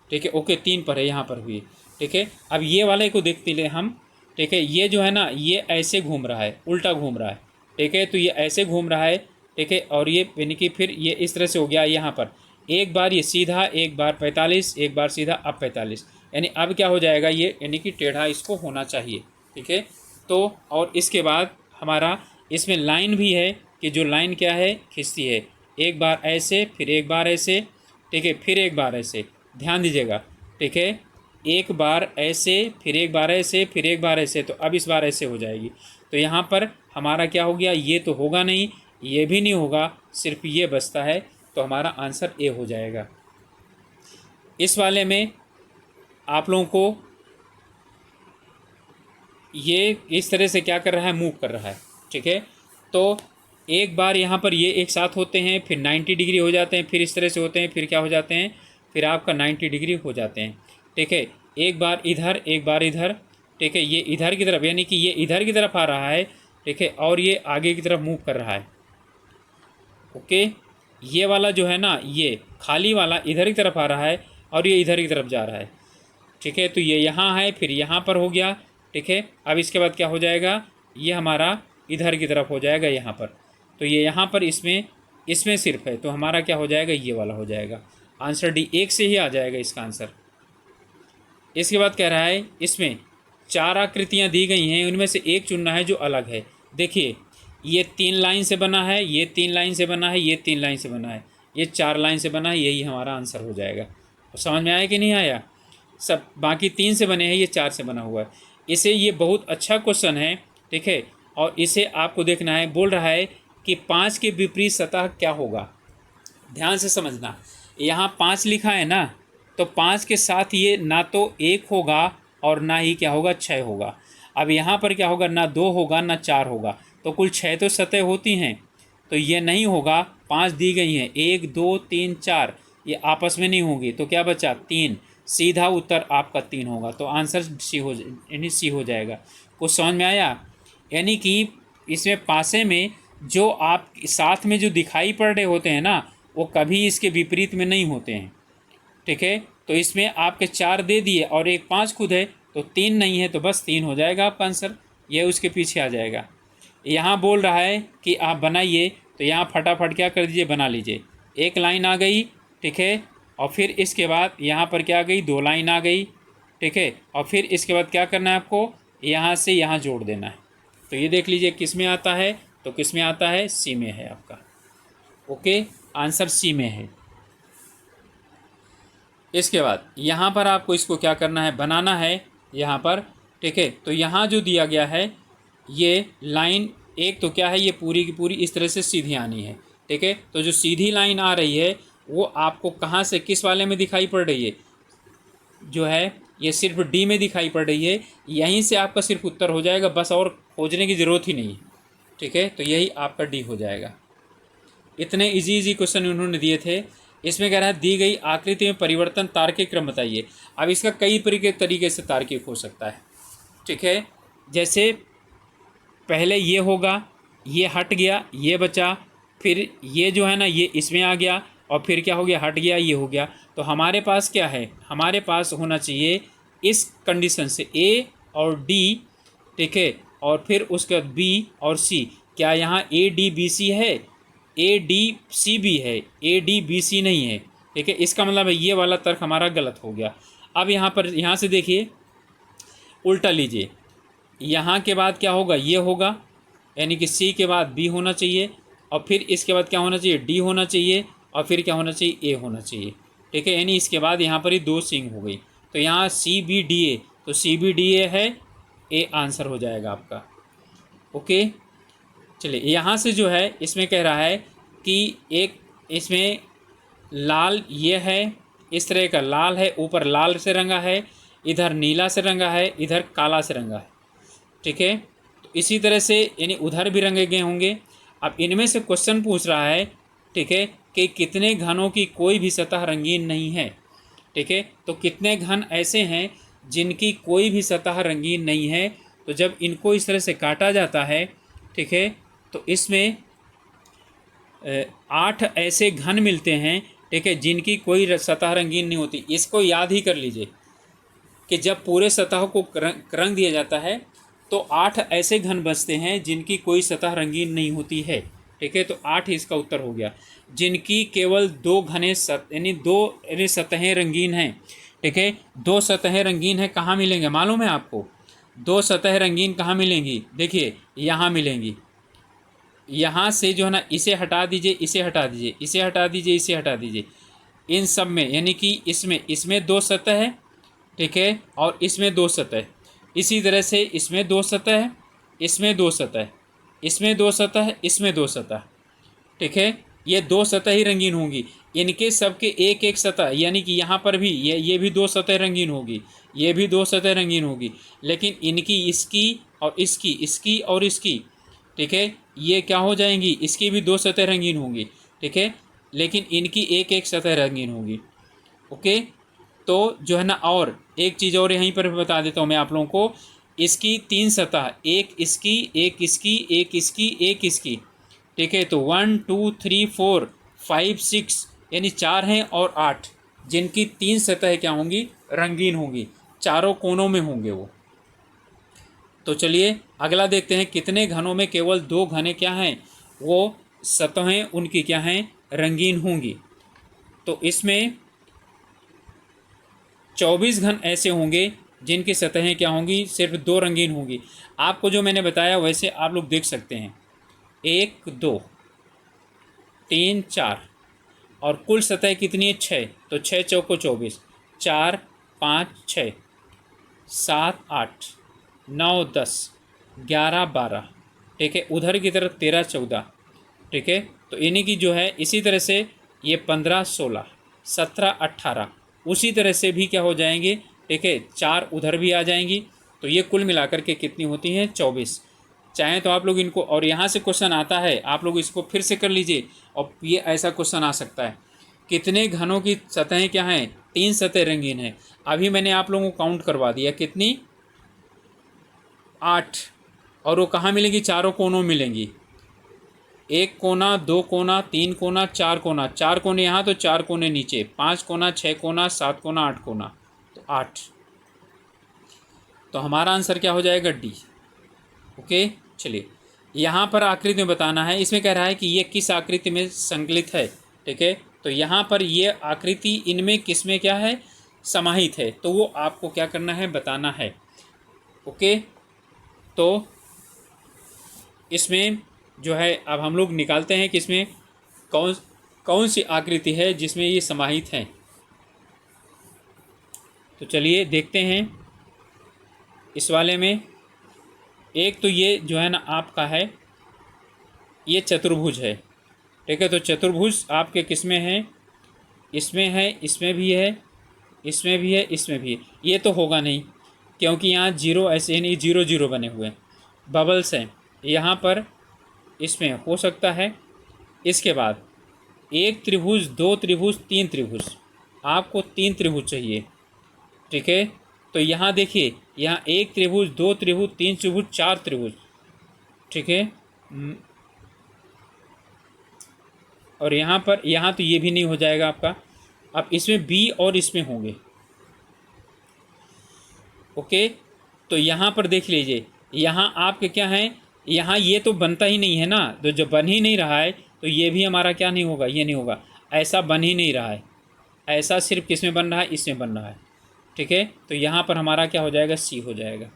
ठीक है। ओके, 3 पर है, यहाँ पर भी, ठीक है। अब ये वाले को देखते ले हम, ठीक है, ये जो है ना, ये ऐसे घूम रहा है, उल्टा घूम रहा है, ठीक है। तो ये ऐसे घूम रहा है, ठीक है, और ये यानी कि फिर ये इस तरह से हो गया, यहाँ पर एक बार ये सीधा, एक बार 45, एक बार सीधा, अब 45, यानी अब क्या हो जाएगा, ये यानी कि टेढ़ा इसको होना चाहिए, ठीक है। तो और इसके बाद हमारा इसमें लाइन भी है कि जो लाइन क्या है, खींचती है, एक बार ऐसे, फिर एक बार ऐसे, ठीक है, फिर एक बार ऐसे, ध्यान दीजिएगा, ठीक है। एक बार ऐसे, फिर एक बार ऐसे, फिर एक बार ऐसे, तो अब इस बार ऐसे हो जाएगी। तो यहाँ पर हमारा क्या हो गया, ये तो होगा नहीं, ये भी नहीं होगा, सिर्फ ये बचता है, तो हमारा आंसर ए हो जाएगा। इस वाले में आप लोगों को ये इस तरह से क्या कर रहा है, मूव कर रहा है। ठीक है, तो एक बार यहाँ पर ये एक साथ होते हैं, फिर 90 डिग्री हो जाते हैं, फिर इस तरह से होते हैं, फिर क्या हो जाते हैं, फिर आपका 90 डिग्री हो जाते हैं। ठीक है, एक बार इधर एक बार इधर। ठीक है, ये इधर की तरफ, यानी कि ये इधर की तरफ आ रहा है। ठीक है, और ये आगे की तरफ मूव कर रहा है। ओके, ये वाला जो है ना, ये खाली वाला इधर की तरफ आ रहा है और ये इधर की तरफ जा रहा है। ठीक है, तो ये यहाँ है, फिर यहाँ पर हो गया। ठीक है, अब इसके बाद क्या हो जाएगा, ये हमारा इधर की तरफ हो जाएगा यहाँ पर। तो ये यहाँ पर इसमें सिर्फ है, तो हमारा क्या हो जाएगा, ये वाला हो जाएगा। आंसर डी, एक से ही आ जाएगा इसका आंसर। इसके बाद कह रहा है इसमें 4 आकृतियाँ दी गई हैं, उनमें से एक चुनना है जो अलग है। देखिए, ये 3 लाइन से बना है, ये 3 लाइन से बना है, ये 3 लाइन से बना है, ये 4 लाइन से बना है, यही हमारा आंसर हो जाएगा। तो समझ में आया कि नहीं आया? सब बाकी 3 से बने हैं, ये 4 से बना हुआ है। इसे ये बहुत अच्छा क्वेश्चन है। ठीक है, और इसे आपको देखना है। बोल रहा है कि 5 के विपरीत सतह क्या होगा। ध्यान से समझना, यहाँ 5 लिखा है ना, तो 5 के साथ ये ना तो 1 होगा और ना ही क्या होगा, 6 होगा। अब यहाँ पर क्या होगा, ना 2 होगा ना 4 होगा, तो कुल 6 तो सतह होती हैं, तो ये नहीं होगा। 5 दी गई हैं, 1 2 3 4, ये आपस में नहीं होगी, तो क्या बचा, 3। सीधा उत्तर आपका 3 होगा। तो आंसर सी हो जाएगा। कुछ समझ में आया? यानी कि इसमें पासे में जो आप साथ में जो दिखाई पड़ रहे होते हैं ना, वो कभी इसके विपरीत में नहीं होते हैं। ठीक है, तो इसमें आपके 4 दे दिए और एक 5 खुद है, तो 3 नहीं है, तो बस 3 हो जाएगा आपका आंसर। यह उसके पीछे आ जाएगा। यहाँ बोल रहा है कि आप बनाइए, तो यहाँ फटाफट क्या कर दीजिए, बना लीजिए। एक लाइन आ गई। ठीक है, और फिर इसके बाद यहाँ पर क्या आ गई, 2 लाइन आ गई। ठीक है, और फिर इसके बाद क्या करना है आपको, यहाँ से यहाँ जोड़ देना है। तो ये देख लीजिए किस में आता है, तो किस में आता है, सी में है आपका। ओके, आंसर सी में है। इसके बाद यहाँ पर आपको इसको क्या करना है, बनाना है यहाँ पर। ठीक है, तो यहाँ जो दिया गया है, ये लाइन एक तो क्या है, ये पूरी की पूरी इस तरह से सीधी आनी है। ठीक है, तो जो सीधी लाइन आ रही है वो आपको कहाँ से, किस वाले में दिखाई पड़ रही है, जो है ये सिर्फ डी में दिखाई पड़ रही है। यहीं से आपका सिर्फ उत्तर हो जाएगा, बस और खोजने की ज़रूरत ही नहीं है। ठीक है, तो यही आपका डी हो जाएगा। इतने इजी क्वेश्चन उन्होंने दिए थे। इसमें कह रहा है दी गई आकृति में परिवर्तन तार्किक क्रम बताइए। अब इसका कई तरीके से तार्किक हो सकता है। ठीक है, जैसे पहले ये होगा, ये हट गया, ये बचा, फिर ये जो है ना, ये इसमें आ गया, और फिर क्या हो गया, हट गया, ये हो गया। तो हमारे पास क्या है, हमारे पास होना चाहिए इस कंडीशन से ए और डी। ठीक है, और फिर उसके बाद बी और सी। क्या यहाँ ए डी बी सी है, ए डी सी बी है, ए डी बी सी नहीं है। ठीक है, इसका मतलब है ये वाला तर्क हमारा गलत हो गया। अब यहाँ पर यहाँ से देखिए, उल्टा लीजिए, यहाँ के बाद क्या होगा, ये होगा, यानी कि सी के बाद बी होना चाहिए, और फिर इसके बाद क्या होना चाहिए, डी होना चाहिए, और फिर क्या होना चाहिए, ए होना चाहिए। ठीक है, यानी इसके बाद यहाँ पर ही 2 सिंग हो गई, तो यहाँ सी बी डी ए, तो सी बी डी ए है, ए आंसर हो जाएगा आपका। ओके, चलिए यहाँ से जो है इसमें कह रहा है कि एक इसमें लाल ये है, इस तरह का लाल है, ऊपर लाल से रंगा है, इधर नीला से रंगा है, इधर काला से रंगा है। ठीक है, तो इसी तरह से यानी उधर भी रंगे गए होंगे। अब इनमें से क्वेश्चन पूछ रहा है, ठीक है, कि कितने घनों की कोई भी सतह रंगीन नहीं है। ठीक है, तो कितने घन ऐसे हैं जिनकी कोई भी सतह रंगीन नहीं है। तो जब इनको इस तरह से काटा जाता है, ठीक है, तो इसमें 8 ऐसे घन मिलते हैं, ठीक है, जिनकी कोई सतह रंगीन नहीं होती। इसको याद ही कर लीजिए कि जब पूरे सतह को रंग दिया जाता है तो 8 ऐसे घन बचते हैं जिनकी कोई सतह रंगीन नहीं होती है। ठीक है, तो 8 इसका उत्तर हो गया। जिनकी केवल 2 घने यानी 2 सतहें रंगीन हैं। ठीक है, 2 सतहें रंगीन हैं, कहाँ मिलेंगे मालूम है आपको? 2 सतह रंगीन कहाँ मिलेंगी? देखिए यहाँ मिलेंगी। यहाँ से जो है ना, इसे हटा दीजिए, इसे हटा दीजिए, इसे हटा दीजिए, इसे हटा दीजिए, इन सब में, यानी कि इसमें 2 सतह है, ठीक है, और इसमें 2 सतह, इसी तरह से इसमें 2 सतह है, इसमें 2 सतह, इसमें 2 सतह, इसमें 2 सतह। ठीक है, ये दो सतह ही रंगीन होंगी। इनके सबके एक एक सतह, यानी कि यहाँ पर भी ये भी दो सतह रंगीन होगी, ये भी दो सतह रंगीन होगी, लेकिन इनकी इसकी और इसकी और इसकी, ठीक है, ये क्या हो जाएंगी, इसकी भी दो सतह रंगीन होंगी, ठीक है, लेकिन इनकी एक एक सतह रंगीन होगी। ओके, तो जो है ना, और एक चीज़ और यहीं पर बता देता हूँ मैं आप लोगों को, इसकी तीन सतह, एक इसकी, एक इसकी, एक इसकी, एक इसकी, ठीक है, तो 1 2 3 4 5 6 यानी 4 हैं और 8, जिनकी तीन सतह क्या होंगी, रंगीन होंगी, चारों कोनों में होंगे वो। तो चलिए अगला देखते हैं, कितने घनों में केवल दो घने क्या हैं, वो सतहें उनकी क्या हैं, रंगीन होंगी। तो इसमें 24 घन ऐसे होंगे जिनकी सतहें क्या होंगी, सिर्फ दो रंगीन होंगी। आपको जो मैंने बताया वैसे आप लोग देख सकते हैं, 1 2 3 4, और कुल सतह कितनी है, 6, तो 6 चौको 24, 4 5 6 7 8 9 10 11 12, ठीक है, उधर की तरफ 13 14, ठीक है, तो इन्हीं की जो है इसी तरह से ये 15 16 17 18 उसी तरह से भी क्या हो जाएंगे, ठीक है, 4 उधर भी आ जाएंगी, तो ये कुल मिलाकर के कितनी होती हैं, 24। चाहें तो आप लोग इनको, और यहाँ से क्वेश्चन आता है, आप लोग इसको फिर से कर लीजिए, और ये ऐसा क्वेश्चन आ सकता है, कितने घनों की सतहें क्या हैं, 3 सतह रंगीन हैं। अभी मैंने आप लोगों को काउंट करवा दिया, कितनी, 8, और वो कहाँ मिलेंगी, चारों कोनों मिलेंगी, एक कोना, दो कोना, तीन कोना, चार कोना, चार कोने यहाँ तो चार कोने नीचे, 5 कोना, 6 कोना, 7 कोना, 8 कोना, तो 8। तो हमारा आंसर क्या हो जाएगा, डी। ओके, चलिए यहाँ पर आकृति में बताना है, इसमें कह रहा है कि ये किस आकृति में संकलित है, ठीक है, तो यहाँ पर ये आकृति इनमें किस में क्या है, समाहित है, तो वो आपको क्या करना है, बताना है। ओके, तो इसमें जो है अब हम लोग निकालते हैं कि इसमें कौन कौन सी आकृति है जिसमें ये समाहित हैं। तो चलिए देखते हैं इस वाले में। एक तो ये जो है ना आपका है, ये चतुर्भुज है, ठीक है, तो चतुर्भुज आपके किस में है, इसमें है, इसमें भी है, इसमें भी है, इसमें भी है। ये तो होगा नहीं, क्योंकि यहाँ जीरो ऐसे नहीं, 0 0 बने हुए बबल्स हैं यहाँ पर, इसमें हो सकता है। इसके बाद एक त्रिभुज, दो त्रिभुज, तीन त्रिभुज, आपको 3 त्रिभुज चाहिए, ठीक है, तो यहाँ देखिए, यहाँ एक त्रिभुज, दो त्रिभुज, तीन त्रिभुज, 4 त्रिभुज, ठीक है, और यहाँ पर, यहाँ तो ये भी नहीं हो जाएगा आपका। अब इसमें बी और इसमें होंगे। ओके, तो यहाँ पर देख लीजिए, यहाँ आपके क्या हैं, यहाँ ये तो बनता ही नहीं है ना, तो जब बन ही नहीं रहा है तो ये भी हमारा क्या नहीं होगा, ये नहीं होगा, ऐसा बन ही नहीं रहा है, ऐसा सिर्फ किस में बन रहा है, इसमें बन रहा है, ठीक है, तो यहाँ पर हमारा क्या हो जाएगा, सी हो जाएगा।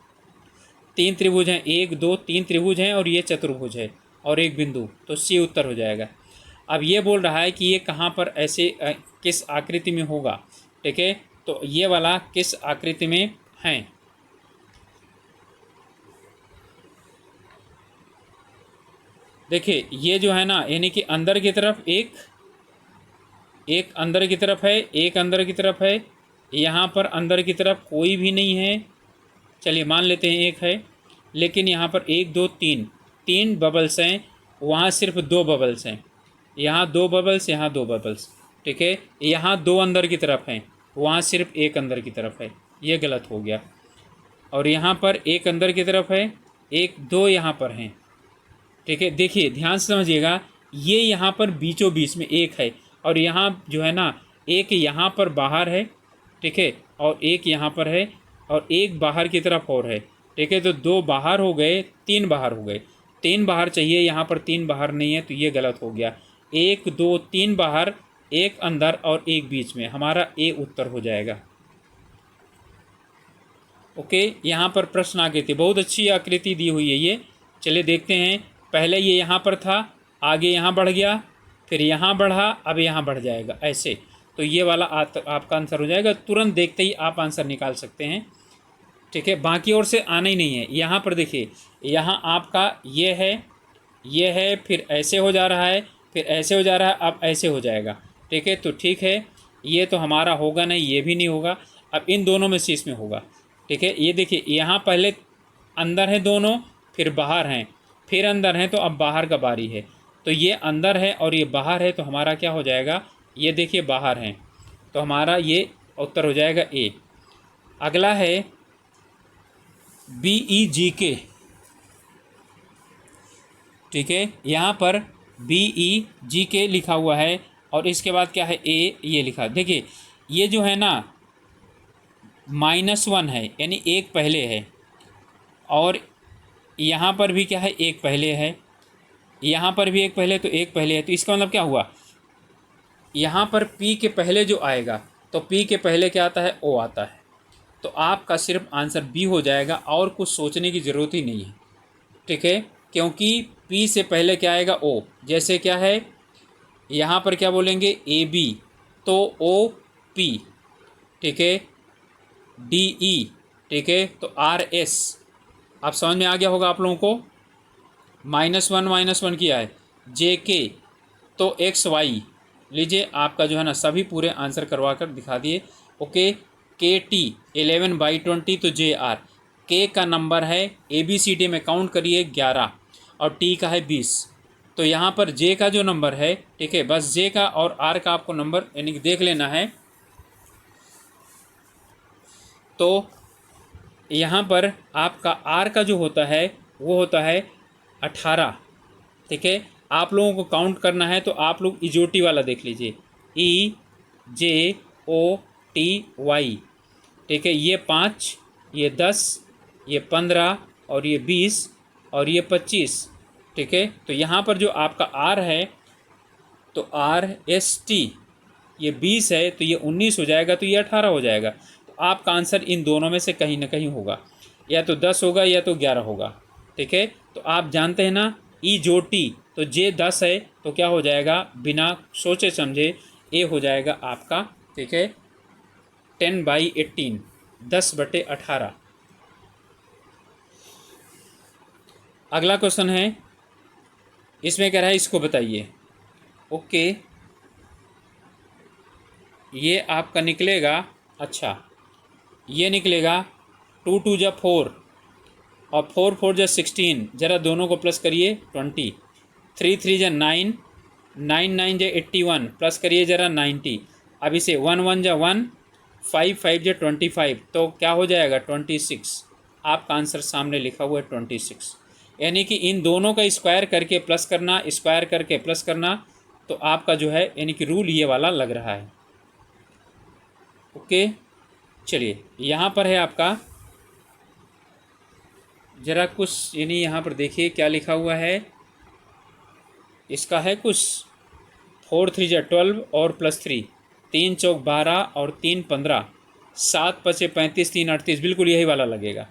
3 त्रिभुज हैं, 1 2 3 त्रिभुज हैं, और ये चतुर्भुज है और एक बिंदु, तो सी उत्तर हो जाएगा। अब ये बोल रहा है कि ये कहाँ पर ऐसे किस आकृति में होगा, ठीक है, तो ये वाला किस आकृति में है। देखिए ये जो है ना, यानी कि अंदर की तरफ एक अंदर की तरफ है, एक अंदर की तरफ है, यहाँ पर अंदर की तरफ कोई भी नहीं है, चलिए मान लेते हैं एक है, लेकिन यहाँ पर 1 2 3 बबल्स हैं, वहाँ सिर्फ 2 बबल्स हैं, यहाँ 2 बबल्स, यहाँ 2 बबल्स, ठीक है, यहाँ 2 अंदर की तरफ हैं, वहाँ सिर्फ एक अंदर की तरफ है, ये गलत हो गया, और यहाँ पर एक अंदर की तरफ है, 1 2 यहाँ पर हैं, ठीक है, देखिए ध्यान से समझिएगा, ये यहाँ पर बीचों बीच में एक है, और यहाँ जो है ना, एक यहाँ पर बाहर है, ठीक है, और एक यहाँ पर है, और एक बाहर की तरफ और है, ठीक है, तो 2 बाहर हो गए, 3 बाहर हो गए, 3 बाहर चाहिए, यहाँ पर 3 बाहर नहीं है, तो ये गलत हो गया। 1 2 3 बाहर, एक अंदर और एक बीच में, हमारा ए उत्तर हो जाएगा। ओके, यहाँ पर प्रश्न आगे थे, बहुत अच्छी आकृति दी हुई है ये। चलिए देखते हैं, पहले ये यहाँ पर था, आगे यहाँ बढ़ गया, फिर यहाँ बढ़ा, अब यहाँ बढ़ जाएगा ऐसे, तो ये वाला आपका आंसर हो जाएगा। तुरंत देखते ही आप आंसर निकाल सकते हैं, ठीक है, बाकी और से आना ही नहीं है। यहाँ पर देखिए, यहाँ आपका ये है, फिर ऐसे हो जा रहा है, फिर ऐसे हो जा रहा है, अब ऐसे हो जाएगा। ठीक है, तो ठीक है, ये तो हमारा होगा नहीं, ये भी नहीं होगा। अब इन दोनों में से इसमें होगा। ठीक है, ये देखिए यहाँ पहले अंदर है दोनों, फिर बाहर हैं, फिर अंदर हैं, तो अब बाहर का बारी है। तो ये अंदर है और ये बाहर है, तो हमारा क्या हो जाएगा, ये देखिए बाहर हैं, तो हमारा ये उत्तर हो जाएगा ए। अगला है BEGK। ठीक है, यहाँ पर BEGK लिखा हुआ है और इसके बाद क्या है, ए ये लिखा। देखिए ये जो है ना -1 है, यानी एक पहले है, और यहाँ पर भी क्या है, एक पहले है, यहाँ पर भी एक पहले, तो एक पहले है। तो इसका मतलब क्या हुआ, यहाँ पर P के पहले जो आएगा, तो P के पहले क्या आता है, O आता है। तो आपका सिर्फ आंसर बी हो जाएगा और कुछ सोचने की ज़रूरत ही नहीं है। ठीक है, क्योंकि P से पहले क्या आएगा, O। जैसे क्या है, यहाँ पर क्या बोलेंगे, AB, तो OP। ठीक है, DE। ठीक है, तो RS। आप समझ में आ गया होगा आप लोगों को। -1 किया है, JK, तो XY। लीजिए आपका जो है ना सभी पूरे आंसर करवा कर दिखा दिए। ओके, KT 11/20, तो JR। K का नंबर है ABCD में काउंट करिए 11 और T का है 20। तो यहाँ पर J का जो नंबर है, ठीक है, बस J का और R का आपको नंबर यानी कि देख लेना है। तो यहाँ पर आपका R का जो होता है वो होता है 18। ठीक है, आप लोगों को काउंट करना है, तो आप लोग इजोटी वाला देख लीजिए, EJOTY। ठीक है, ये 5, ये 10, ये 15 और ये 20 और ये 25। ठीक है, तो यहाँ पर जो आपका R है, तो RST, ये 20 है, तो ये 19 हो जाएगा, तो ये 18 हो जाएगा। तो आपका आंसर इन दोनों में से कहीं ना कहीं होगा, या तो 10 होगा या तो 11 होगा। ठीक है, तो आप जानते हैं ना ई जो टी, तो J 10 है, तो क्या हो जाएगा, बिना सोचे समझे ए हो जाएगा आपका। ठीक है, 10/18, 10/18। अगला क्वेश्चन है, इसमें कह रहा है इसको बताइए। ओके, ये आपका निकलेगा, अच्छा ये निकलेगा 2 2 जा 4 और 4 4 जा 16, ज़रा दोनों को प्लस करिए 20, 3 3 जा 9, 9 9 जा 81, प्लस करिए ज़रा 90। अब इसे 1 1 जा 1, 5 5 जा 25, तो क्या हो जाएगा 26। आपका आंसर सामने लिखा हुआ है 26। यानी कि इन दोनों का स्क्वायर करके प्लस करना, स्क्वायर करके प्लस करना, तो आपका जो है यानी कि रूल ये वाला लग रहा है। ओके, चलिए यहाँ पर है आपका, ज़रा कुछ यानी यहाँ पर देखिए क्या लिखा हुआ है। इसका है कुछ 4 3 जा 12 और +3, 3 चौक 12 और 3 15, 7 5 35, 3 38, बिल्कुल यही वाला लगेगा।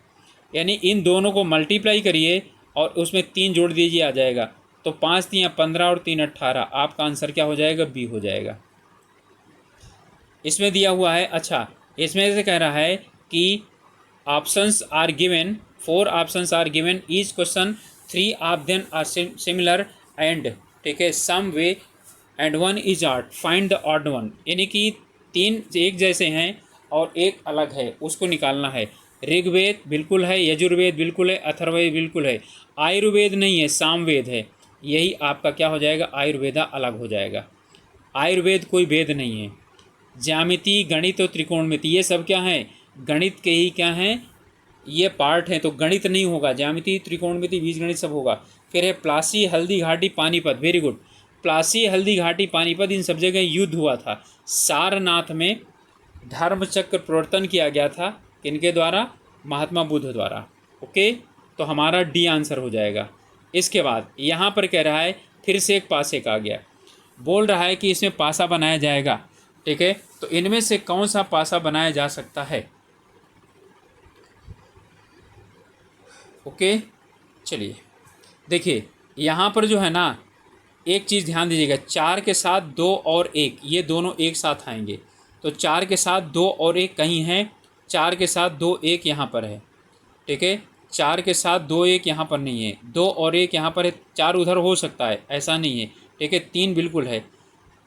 यानी इन दोनों को मल्टीप्लाई करिए और उसमें 3 जोड़ दीजिए, आ जाएगा। तो 5 3 15 और 3 18, आपका आंसर क्या हो जाएगा, बी हो जाएगा। इसमें दिया हुआ है, अच्छा इसमें से कह रहा है कि options are given, 4 options are given, each question 3 of them are similar and, ठीक है, some way and 1 is odd, find the odd one. यानी कि 3 एक जैसे हैं और एक अलग है, उसको निकालना है। ऋग्वेद बिल्कुल है, यजुर्वेद बिल्कुल है, अथर्ववेद बिल्कुल है, आयुर्वेद नहीं है, सामवेद है। यही आपका क्या हो जाएगा, आयुर्वेदा अलग हो जाएगा। आयुर्वेद कोई वेद नहीं है। ज्यामिति, गणित और त्रिकोणमिति ये सब क्या है, गणित के ही क्या हैं, ये पार्ट हैं। तो गणित नहीं होगा, ज्यामिति, त्रिकोणमिति, बीजगणित सब होगा। फिर है प्लासी, हल्दी घाटी, पानीपत, वेरी गुड। प्लासी, हल्दी घाटी, पानीपत, इन सब जगह युद्ध हुआ था। सारनाथ में धर्मचक्र प्रवर्तन किया गया था, किनके द्वारा, महात्मा बुद्ध द्वारा। ओके, तो हमारा डी आंसर हो जाएगा। इसके बाद यहाँ पर कह रहा है, फिर से एक पासे का आ गया, बोल रहा है कि इसमें पासा बनाया जाएगा। ठीक है, तो इनमें से कौन सा पासा बनाया जा सकता है। ओके, चलिए देखिए यहाँ पर जो है ना, एक चीज़ ध्यान दीजिएगा, 4 के साथ 2 और 1, ये दोनों एक साथ आएंगे। तो 4 के साथ 2 और 1 कहीं है, 4 के साथ 2 1 यहाँ पर है। ठीक है, 4 के साथ 2 1 यहाँ पर नहीं है, 2 और 1 यहाँ पर है। 4 उधर हो सकता है, ऐसा नहीं है। ठीक है, 3 बिल्कुल है,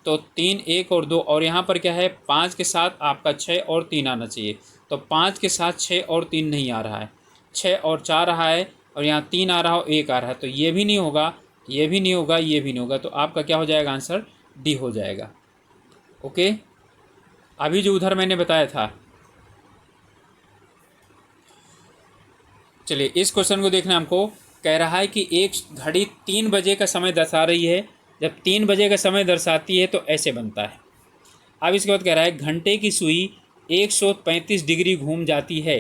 तो 3 1 और 2, और यहाँ पर क्या है 5 के साथ आपका 6 और 3 आना चाहिए, तो 5 के साथ 6 और 3 नहीं आ रहा है, 6 और 4 रहा है, और यहाँ 3 आ रहा हो 1 आ रहा है, तो ये भी नहीं होगा, ये भी नहीं होगा, ये भी नहीं होगा, तो आपका क्या हो जाएगा आंसर डी हो जाएगा। ओके, अभी जो उधर मैंने बताया था, चलिए इस क्वेश्चन को देखना, हमको कह रहा है कि एक घड़ी 3 बजे का समय दर्शा रही है, जब 3 बजे का समय दर्शाती है तो ऐसे बनता है। अब इसके बाद कह रहा है घंटे की सुई 135 डिग्री घूम जाती है।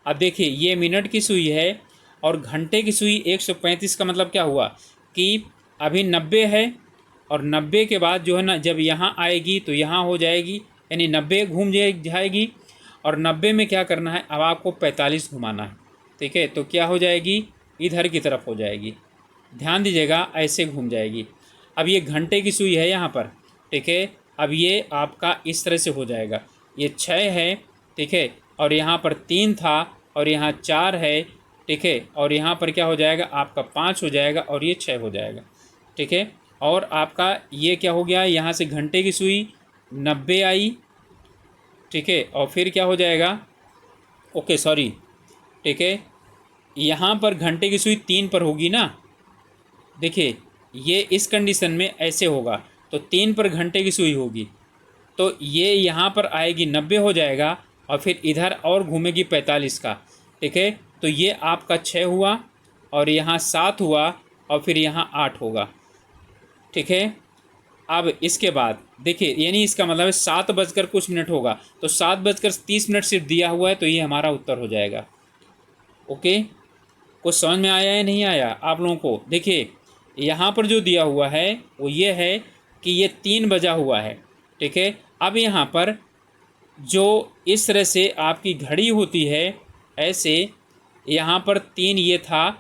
अब देखिए ये मिनट की सुई है और घंटे की सुई 135 का मतलब क्या हुआ कि अभी 90 है, और 90 के बाद जो है ना जब यहाँ आएगी तो यहाँ हो जाएगी, यानी 90 घूम जाएगी, और 90 में क्या करना है, अब आपको 45 घुमाना है। ठीक है, तो क्या हो जाएगी, इधर की तरफ हो जाएगी, ध्यान दीजिएगा, ऐसे घूम जाएगी। अब ये घंटे की सुई है यहाँ पर, ठीक है, अब ये आपका इस तरह से हो जाएगा, ये 6 है, ठीक है, और यहाँ पर 3 था, और यहाँ 4 है, ठीक है, और यहाँ पर क्या हो जाएगा आपका 5 हो जाएगा, और ये 6 हो जाएगा। ठीक है, और आपका ये क्या हो गया, यहाँ से घंटे की सुई 90 आई, ठीक है, और फिर क्या हो जाएगा, ओके सॉरी, ठीक है, यहाँ पर घंटे की सुई 3 पर होगी ना, देखिए ये इस कंडीशन में ऐसे होगा, तो 3 पर घंटे की सुई होगी, तो ये यहाँ पर आएगी 90 हो जाएगा, और फिर इधर और घूमेगी 45 का। ठीक है, तो ये आपका 6 हुआ, और यहाँ 7 हुआ, और फिर यहाँ 8 होगा। ठीक है, अब इसके बाद देखिए, यानी इसका मतलब है 7 बजकर कुछ मिनट होगा, तो 7 बजकर 30 मिनट सिर्फ दिया हुआ है, तो ये हमारा उत्तर हो जाएगा। ओके, कुछ समझ में आया है नहीं आया आप लोगों को? देखिए यहाँ पर जो दिया हुआ है वो ये है कि ये 3 बजा हुआ है। ठीक है, अब यहाँ पर जो इस तरह से आपकी घड़ी होती है, ऐसे यहाँ पर 3 ये था,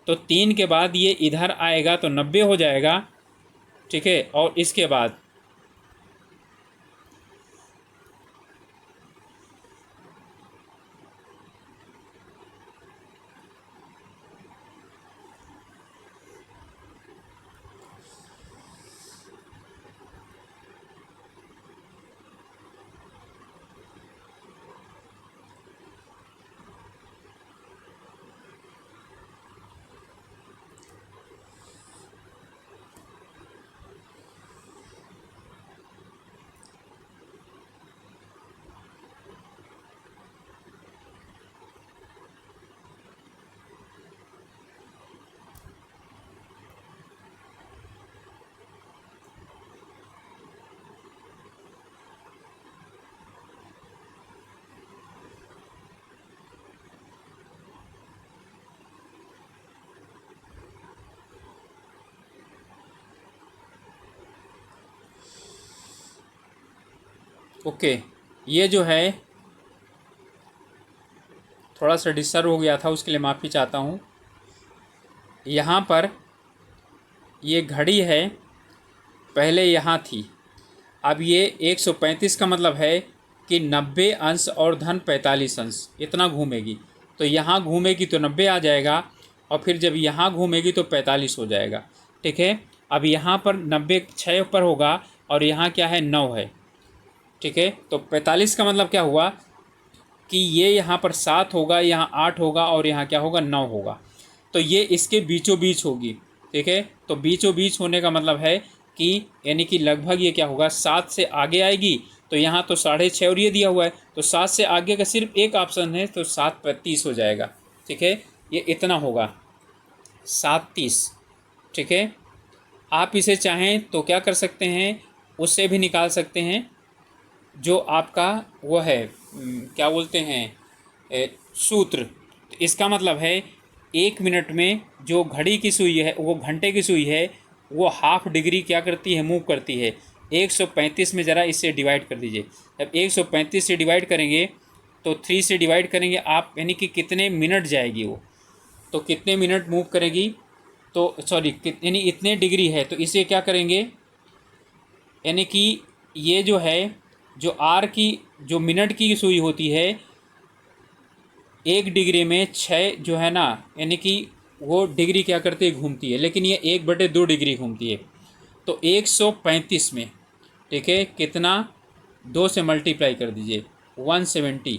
तो 3 के बाद ये इधर आएगा तो 90 हो जाएगा। ठीक है, और इसके बाद ओके, ये जो है थोड़ा सा डिस्टर्ब हो गया था, उसके लिए माफ़ी चाहता हूँ। यहाँ पर ये घड़ी है, पहले यहाँ थी, अब ये 135 का मतलब है कि 90 अंश और धन 45 अंश इतना घूमेगी, तो यहाँ घूमेगी तो 90 आ जाएगा, और फिर जब यहाँ घूमेगी तो 45 हो जाएगा। ठीक है, अब यहाँ पर 90 6 पर होगा, और यहाँ क्या है 9 है। ठीक है, तो 45 का मतलब क्या हुआ कि ये यहाँ पर 7 होगा, यहाँ 8 होगा, और यहाँ क्या होगा 9 होगा, तो ये इसके बीचों बीच होगी। ठीक है, तो बीचों बीच होने का मतलब है कि यानी कि लगभग ये क्या होगा 7 से आगे आएगी, तो यहाँ तो 6.5 और ये दिया हुआ है, तो 7 से आगे का सिर्फ एक ऑप्शन है, तो 7 पर 30 हो जाएगा। ठीक है, ये इतना होगा 7:30। ठीक है, आप इसे चाहें तो क्या कर सकते हैं, उससे भी निकाल सकते हैं, जो आपका वो है क्या बोलते हैं सूत्र। तो इसका मतलब है 1 मिनट में जो घड़ी की सुई है, वो घंटे की सुई है, वो हाफ डिग्री क्या करती है, मूव करती है। 135 में ज़रा इससे डिवाइड कर दीजिए, जब 135 से डिवाइड करेंगे तो 3 से डिवाइड करेंगे आप, यानी कि कितने मिनट जाएगी वो, तो कितने मिनट मूव करेगी, तो सॉरी यानी इतने डिग्री है, तो इसे क्या करेंगे, यानी कि ये जो है जो आर की जो मिनट की सुई होती है, 1 डिग्री में 6 जो है ना, यानी कि वो डिग्री क्या करती है, घूमती है, लेकिन ये 1/2 डिग्री घूमती है। तो 135 में, ठीक है, कितना 2 से मल्टीप्लाई कर दीजिए 170,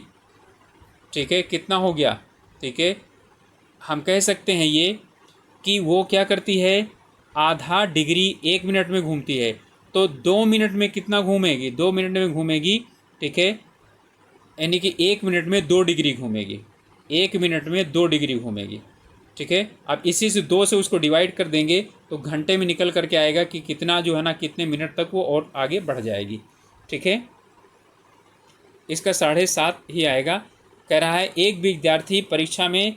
ठीक है, कितना हो गया, ठीक है। हम कह सकते हैं ये कि वो क्या करती है, आधा डिग्री 1 मिनट में घूमती है, तो 2 मिनट में कितना घूमेगी, 2 मिनट में घूमेगी, ठीक है, यानी कि 1 मिनट में 2 डिग्री घूमेगी, 1 मिनट में 2 डिग्री घूमेगी, ठीक है। अब इसी से 2 से उसको डिवाइड कर देंगे तो घंटे में निकल करके आएगा कि कितना जो है ना, कितने मिनट तक वो और आगे बढ़ जाएगी, ठीक है। इसका 7.5 ही आएगा। कह रहा है एक विद्यार्थी परीक्षा में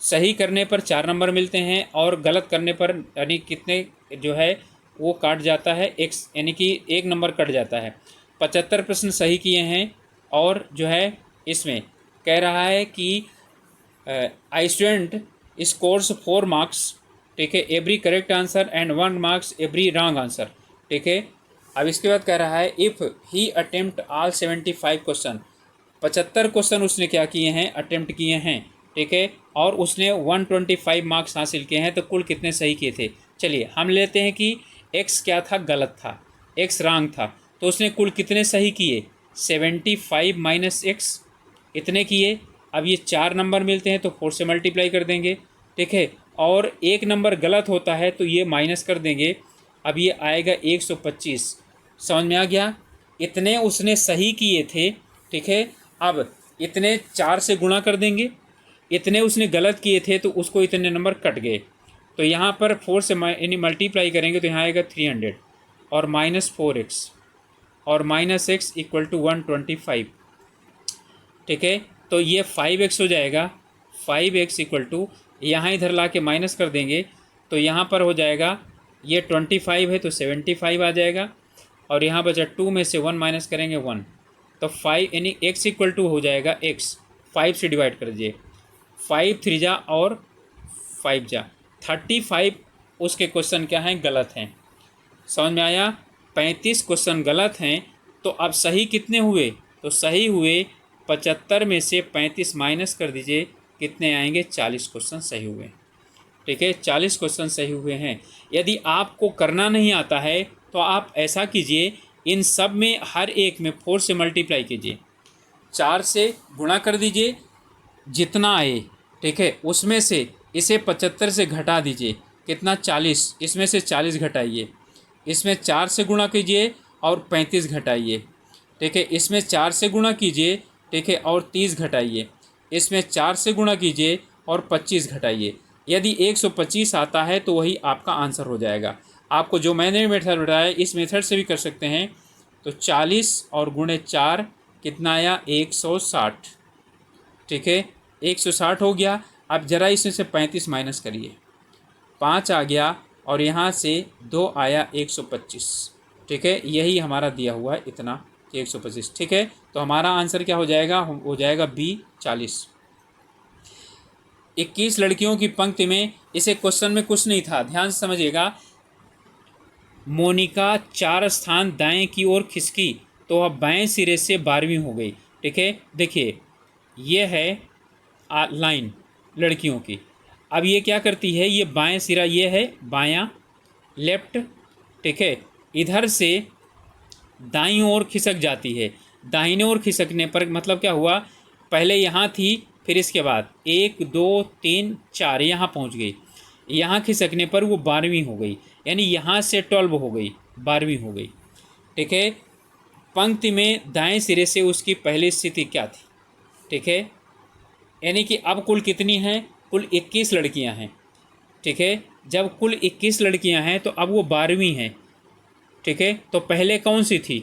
सही करने पर 4 नंबर मिलते हैं और गलत करने पर यानी कितने जो है वो काट जाता है, एक्स यानी कि 1 नंबर कट जाता है। 75 प्रश्न सही किए हैं और जो है इसमें कह रहा है कि आई स्टूडेंट स्कोर्स 4 मार्क्स, ठीक है, every correct answer and 1 marks every wrong answer, ठीक है। अब इसके बाद कह रहा है if he attempt all 75 question, 75 question उसने क्या किए हैं, अटेम्प्ट किए हैं, ठीक है, और उसने 125 मार्क्स हासिल किए हैं, तो कुल कितने सही किए थे। चलिए हम लेते हैं कि एक्स क्या था, गलत था, एक्स रॉन्ग था, तो उसने कुल कितने सही किए, 75 माइनस एक्स, इतने किए। अब ये 4 नंबर मिलते हैं तो 4 से मल्टीप्लाई कर देंगे, ठीक है, और 1 नंबर गलत होता है तो ये माइनस कर देंगे। अब ये आएगा 125, समझ में आ गया। इतने उसने सही किए थे, ठीक है। अब इतने 4 से गुणा कर देंगे, इतने उसने गलत किए थे तो उसको इतने नंबर कट गए, तो यहाँ पर 4 से यानी मल्टीप्लाई करेंगे तो यहाँ आएगा 300 और माइनस 4x और माइनस एक्स इक्वल टू 125, ठीक है। तो ये 5x हो जाएगा, 5x इक्वल टू यहाँ इधर ला के माइनस कर देंगे तो यहाँ पर हो जाएगा, ये 25 है तो 75 आ जाएगा, और यहाँ बचा 2 में से 1 माइनस करेंगे 1, तो 5 यानी x इक्वल टू हो जाएगा x, 5 से डिवाइड कर दीजिए, 5 3 जा और 5 जा 35 उसके क्वेश्चन क्या हैं, गलत हैं। समझ में आया। 35 क्वेश्चन गलत हैं, तो अब सही कितने हुए, तो सही हुए 75 में से 35 माइनस कर दीजिए, कितने आएंगे, 40 क्वेश्चन सही हुए, ठीक है, 40 क्वेश्चन सही हुए हैं। यदि आपको करना नहीं आता है तो आप ऐसा कीजिए, इन सब में हर एक में 4 से मल्टीप्लाई कीजिए, 4 से गुणा कर दीजिए, जितना आए, ठीक है, उसमें से इसे 75 से घटा दीजिए, कितना 40, इसमें से 40 घटाइए, इसमें 4 से गुणा कीजिए और 35 घटाइए, ठीक है, इसमें 4 से गुणा कीजिए, ठीक है, और 30 घटाइए, इसमें 4 से गुणा कीजिए और 25 घटाइए। यदि 125 आता है तो वही आपका आंसर हो जाएगा। आपको जो मैंने मेथड बताया इस मेथड से भी कर सकते हैं। तो 40 और गुणे 4 कितना आया, 160, ठीक है, 160 हो गया। अब ज़रा इसमें से 35 माइनस करिए, 5 आ गया और यहाँ से 2 आया, 125, ठीक है, यही हमारा दिया हुआ है इतना 125, ठीक है। तो हमारा आंसर क्या हो जाएगा, हो जाएगा बी 40। 21 लड़कियों की पंक्ति में, इसे क्वेश्चन में कुछ नहीं था, ध्यान से समझिएगा। मोनिका 4 स्थान दाएं की ओर खिसकी तो अब बाएं सिरे से 12वीं हो गई, ठीक है। देखिए ये है लाइन लड़कियों की। अब ये क्या करती है, ये बाएं सिरा ये है बायां, लेफ्ट, ठीक है, इधर से दाईं ओर खिसक जाती है। दाहिने ओर खिसकने पर मतलब क्या हुआ, पहले यहाँ थी, फिर इसके बाद 1 2 3 4 यहाँ पहुँच गई, यहाँ खिसकने पर वो 12वीं हो गई, यानी यहाँ से 12 हो गई, 12वीं हो गई, ठीक है। पंक्ति में दाएं सिरे से उसकी पहली स्थिति क्या थी, ठीक है, यानी कि अब कुल कितनी हैं, कुल 21 लड़कियां हैं, ठीक है। जब कुल 21 लड़कियां हैं तो अब वो 12वीं हैं, ठीक है। तो पहले कौन सी थी,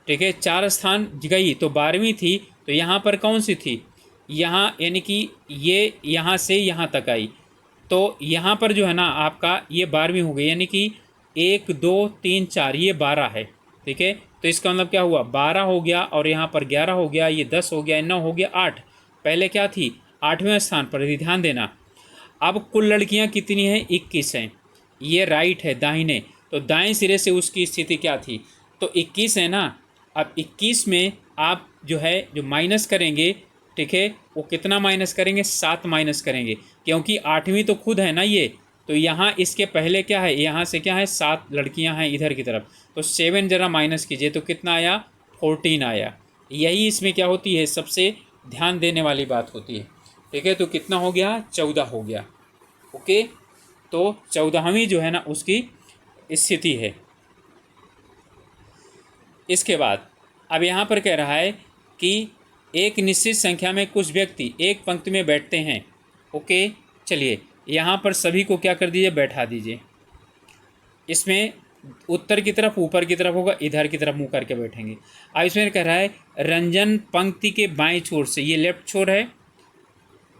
ठीक है, 4 स्थान गई तो 12वीं थी, तो यहाँ पर कौन सी थी, यहाँ, यानी कि ये यहाँ से यहाँ तक आई, तो यहाँ पर जो है ना आपका ये 12वीं हो गई, यानी कि 1 2 3 4 ये 12 है, ठीक है। तो इसका मतलब क्या हुआ, 12 हो गया और यहाँ पर 11 हो गया, ये 10 हो गया, 9 हो गया, 8, पहले क्या थी 8वें स्थान पर थी, ध्यान देना। अब कुल लड़कियाँ कितनी हैं, 21 हैं, ये राइट है दाहिने, तो दाएं सिरे से उसकी स्थिति क्या थी, तो 21 है ना। अब 21 में आप जो है जो माइनस करेंगे, ठीक है, वो कितना माइनस करेंगे, 7 माइनस करेंगे, क्योंकि 8वीं तो खुद है ना ये, तो यहाँ इसके पहले क्या है, यहाँ से क्या है 7 लड़कियाँ हैं इधर की तरफ, तो 7 जरा माइनस कीजिए तो कितना आया 14 आया। यही इसमें क्या होती है सबसे ध्यान देने वाली बात होती है। ठीक है, तो कितना हो गया 14 हो गया। ओके, तो 14वीं जो है ना उसकी स्थिति है। इसके बाद अब यहाँ पर कह रहा है कि एक निश्चित संख्या में कुछ व्यक्ति एक पंक्ति में बैठते हैं। ओके, चलिए यहाँ पर सभी को क्या कर दीजिए, बैठा दीजिए। इसमें उत्तर की तरफ ऊपर की तरफ होगा, इधर की तरफ मुँह करके बैठेंगे। अब इसमें कह रहा है रंजन पंक्ति के बाएं छोर से, ये लेफ्ट छोर है,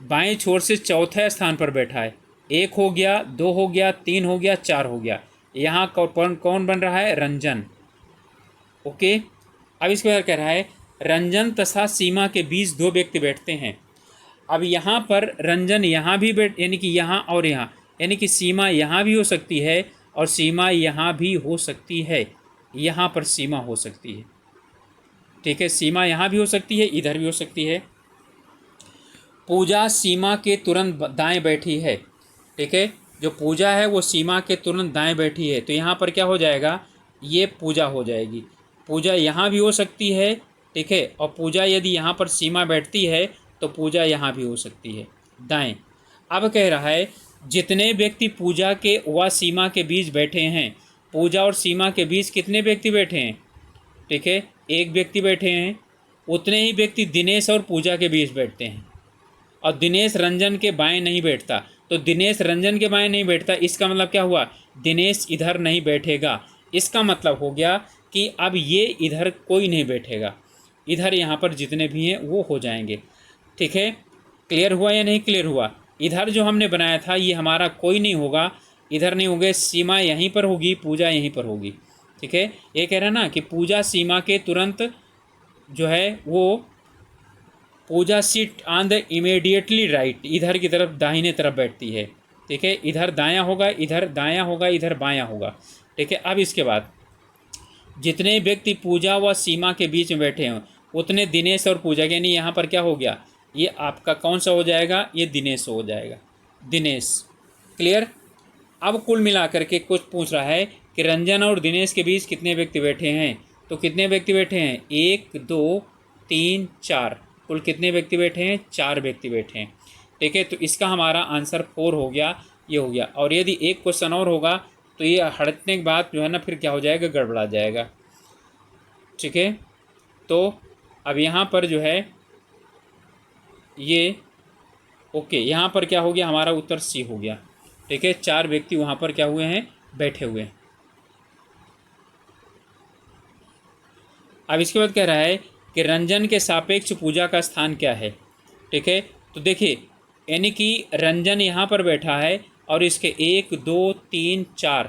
बाएं छोर से चौथे स्थान पर बैठा है। 1 हो गया, 2 हो गया, 3 हो गया, 4 हो गया। यहाँ कौन बन रहा है, रंजन। ओके, अब इसके बाद कह रहा है रंजन तथा सीमा के बीच 2 व्यक्ति बैठते हैं। अब यहाँ पर रंजन यहाँ भी बैठ, यानी कि यहाँ और यहाँ, यानी कि सीमा यहाँ भी हो सकती है और सीमा यहाँ भी हो सकती है। यहाँ पर सीमा हो सकती है। ठीक है, सीमा यहाँ भी हो सकती है, इधर भी हो सकती है। पूजा सीमा के तुरंत दाएं बैठी है। ठीक है, जो पूजा है वो सीमा के तुरंत दाएं बैठी है, तो यहाँ पर क्या हो जाएगा, ये पूजा हो जाएगी। पूजा यहाँ भी हो सकती है। ठीक है, और पूजा यदि यहाँ पर सीमा बैठती है तो पूजा यहाँ भी हो सकती है दाएं। अब कह रहा है जितने व्यक्ति पूजा के व सीमा के बीच बैठे हैं, पूजा और सीमा के बीच कितने व्यक्ति बैठे हैं, ठीक है, एक व्यक्ति बैठे हैं, उतने ही व्यक्ति दिनेश और पूजा के बीच बैठते हैं। और दिनेश रंजन के बाएं नहीं बैठता, तो दिनेश रंजन के बाएं नहीं बैठता, इसका मतलब क्या हुआ, दिनेश इधर नहीं बैठेगा। इसका मतलब हो गया कि अब ये इधर कोई नहीं बैठेगा, इधर यहाँ पर जितने भी हैं वो हो जाएंगे। ठीक है, क्लियर हुआ या नहीं क्लियर हुआ। इधर जो हमने बनाया था ये हमारा कोई नहीं होगा, इधर नहीं होंगे, सीमा यहीं पर होगी, पूजा यहीं पर होगी। ठीक है, ये कह रहा है ना कि पूजा सीमा के तुरंत जो है वो Puja seat on the immediately right, इधर की तरफ दाहिने तरफ बैठती है। ठीक है, इधर दायां होगा, इधर दायां होगा, इधर बायां होगा। ठीक है, अब इसके बाद जितने व्यक्ति पूजा व सीमा के बीच में बैठे हैं उतने दिनेश और पूजा, यानी यहाँ पर क्या हो गया, ये आपका कौन सा हो जाएगा, ये दिनेश हो जाएगा, दिनेश। क्लियर। अब कुल मिलाकर के कुछ पूछ रहा है कि रंजन और दिनेश के बीच कितने व्यक्ति बैठे हैं, तो कितने व्यक्ति बैठे हैं, 1 2 3 4, कुल कितने व्यक्ति बैठे हैं, 4 व्यक्ति बैठे हैं। ठीक है, तो इसका हमारा आंसर 4 हो गया, ये हो गया। और यदि एक क्वेश्चन और होगा तो ये हटने के बाद जो है ना फिर क्या हो जाएगा, गड़बड़ा जाएगा। ठीक है, तो अब यहाँ पर जो है ये ओके, यहाँ पर क्या हो गया, हमारा उत्तर सी हो गया। ठीक है, 4 व्यक्ति वहाँ पर क्या हुए हैं, बैठे हुए हैं। अब इसके बाद कह रहा है कि रंजन के सापेक्ष पूजा का स्थान क्या है। ठीक है, तो देखिए यानी कि रंजन यहाँ पर बैठा है और इसके 1 2 3 4,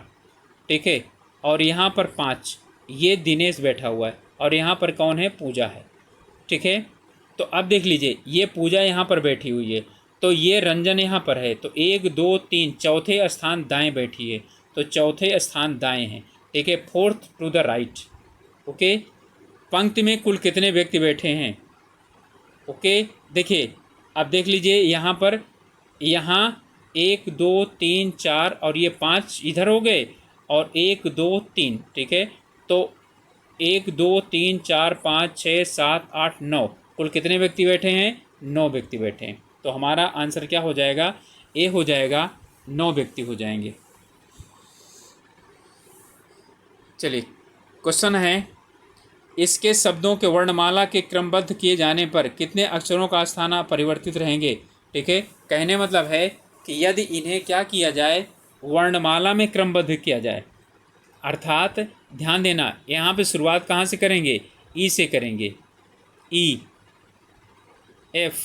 ठीक है, और यहाँ पर 5, ये दिनेश बैठा हुआ है और यहाँ पर कौन है, पूजा है। ठीक है, तो अब देख लीजिए ये पूजा यहाँ पर बैठी हुई है, तो ये रंजन यहाँ पर है, तो 1 2 3 चौथे स्थान दाएं बैठी है, तो चौथे स्थान दाएं हैं। ठीक है, 4th to the right. Okay, पंक्ति में कुल कितने व्यक्ति बैठे हैं। ओके, देखिए अब देख लीजिए यहाँ पर, यहाँ 1 2 3 4 और ये 5 इधर हो गए और 1 2 3। ठीक है, तो 1 2 3 4 5 6 7 8 9, कुल कितने व्यक्ति बैठे हैं, 9 व्यक्ति बैठे हैं। तो हमारा आंसर क्या हो जाएगा, ए हो जाएगा, 9 व्यक्ति हो जाएंगे। चलिए क्वेश्चन है, इसके शब्दों के वर्णमाला के क्रमबद्ध किए जाने पर कितने अक्षरों का स्थान परिवर्तित रहेंगे। ठीक है, कहने मतलब है कि यदि इन्हें क्या किया जाए, वर्णमाला में क्रमबद्ध किया जाए, अर्थात ध्यान देना यहाँ पे शुरुआत कहाँ से करेंगे, ई से करेंगे, ई एफ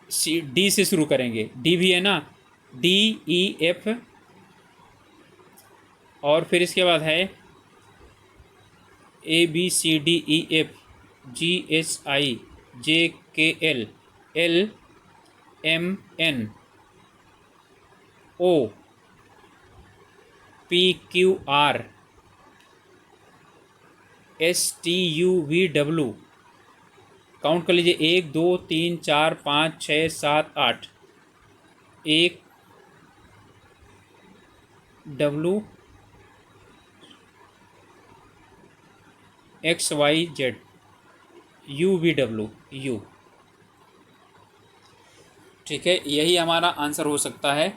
सी, डी से शुरू करेंगे, डी भी है ना, डी ई एफ, और फिर इसके बाद है A B C D E F G H I J K L L M N O P Q R S T U V W, count कर लीजिए, 1 2 3 4 5 6 7 8, एक W X Y Z, U V W U. ठीक है, यही हमारा answer हो सकता है।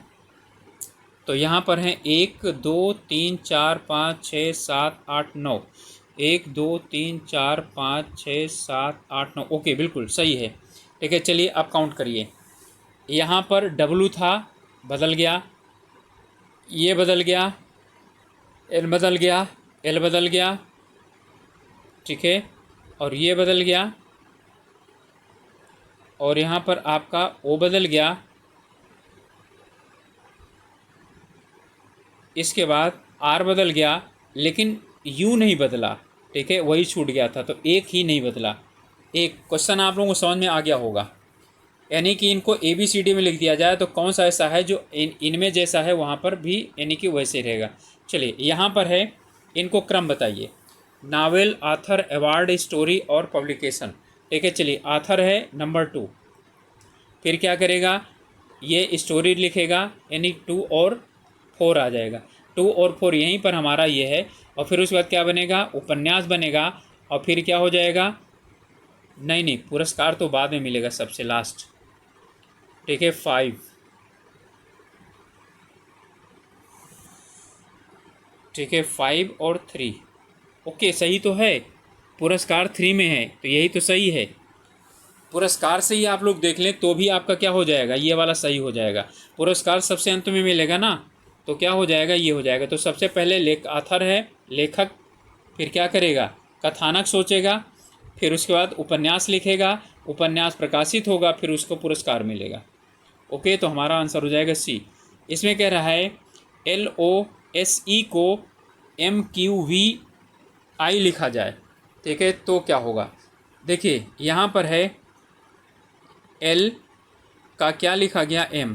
तो यहाँ पर है 1 2 3 4 5 6 7 8 9, 1 2 3 4 5 6 7 8 9। ओके, बिल्कुल सही है। ठीक है, चलिए अब काउंट करिए। यहाँ पर डब्लू था, बदल गया, ये बदल गया, एल बदल गया, एल बदल गया। ठीक है, और ये बदल गया, और यहाँ पर आपका ओ बदल गया। इसके बाद आर बदल गया, लेकिन यू नहीं बदला। ठीक है, वही छूट गया था, तो एक ही नहीं बदला। एक क्वेश्चन आप लोगों को समझ में आ गया होगा। यानी कि इनको ए बी सी डी में लिख दिया जाए तो कौन सा ऐसा है जो इनमें जैसा है वहाँ पर भी यानी कि वैसे रहेगा। चलिए यहाँ पर है, इनको क्रम बताइए। नावल, आथर, अवार्ड, स्टोरी और पब्लिकेशन। ठीक है, चलिए आथर है नंबर 2, फिर क्या करेगा, ये स्टोरी लिखेगा, यानी 2 और 4 आ जाएगा। 2 और 4 यहीं पर हमारा ये है। और फिर उसके बाद क्या बनेगा, उपन्यास बनेगा। और फिर क्या हो जाएगा, नहीं नहीं, पुरस्कार तो बाद में मिलेगा, सबसे लास्ट। ठीक है, 5। ठीक है, 5 और 3। ओके, सही तो है, पुरस्कार 3 में है, तो यही तो सही है। पुरस्कार से ही आप लोग देख लें तो भी आपका क्या हो जाएगा, ये वाला सही हो जाएगा। पुरस्कार सबसे अंत में मिलेगा ना, तो क्या हो जाएगा, ये हो जाएगा। तो सबसे पहले आथर है, लेखक, फिर क्या करेगा, कथानक सोचेगा, फिर उसके बाद उपन्यास लिखेगा, उपन्यास प्रकाशित होगा, फिर उसको पुरस्कार मिलेगा। ओके, तो हमारा आंसर हो जाएगा सी। इसमें कह रहा है LOSE को MQVI लिखा जाए। ठीक है, तो क्या होगा, देखिए यहाँ पर है L का क्या लिखा गया, M,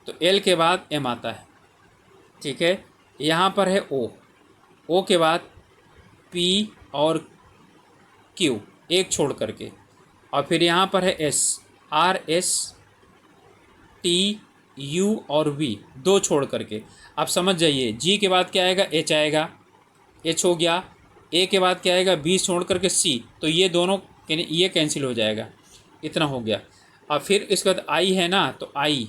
तो L के बाद M आता है। ठीक है, यहाँ पर है O के बाद P और Q एक छोड़ करके, और फिर यहाँ पर है S, R S T U और V दो छोड़ करके। आप समझ जाइए, G के बाद क्या आएगा, H आएगा, H हो गया। A के बाद क्या आएगा, B छोड़ करके C, तो ये दोनों ये कैंसिल हो जाएगा, इतना हो गया। और फिर इसके बाद I है ना, तो I,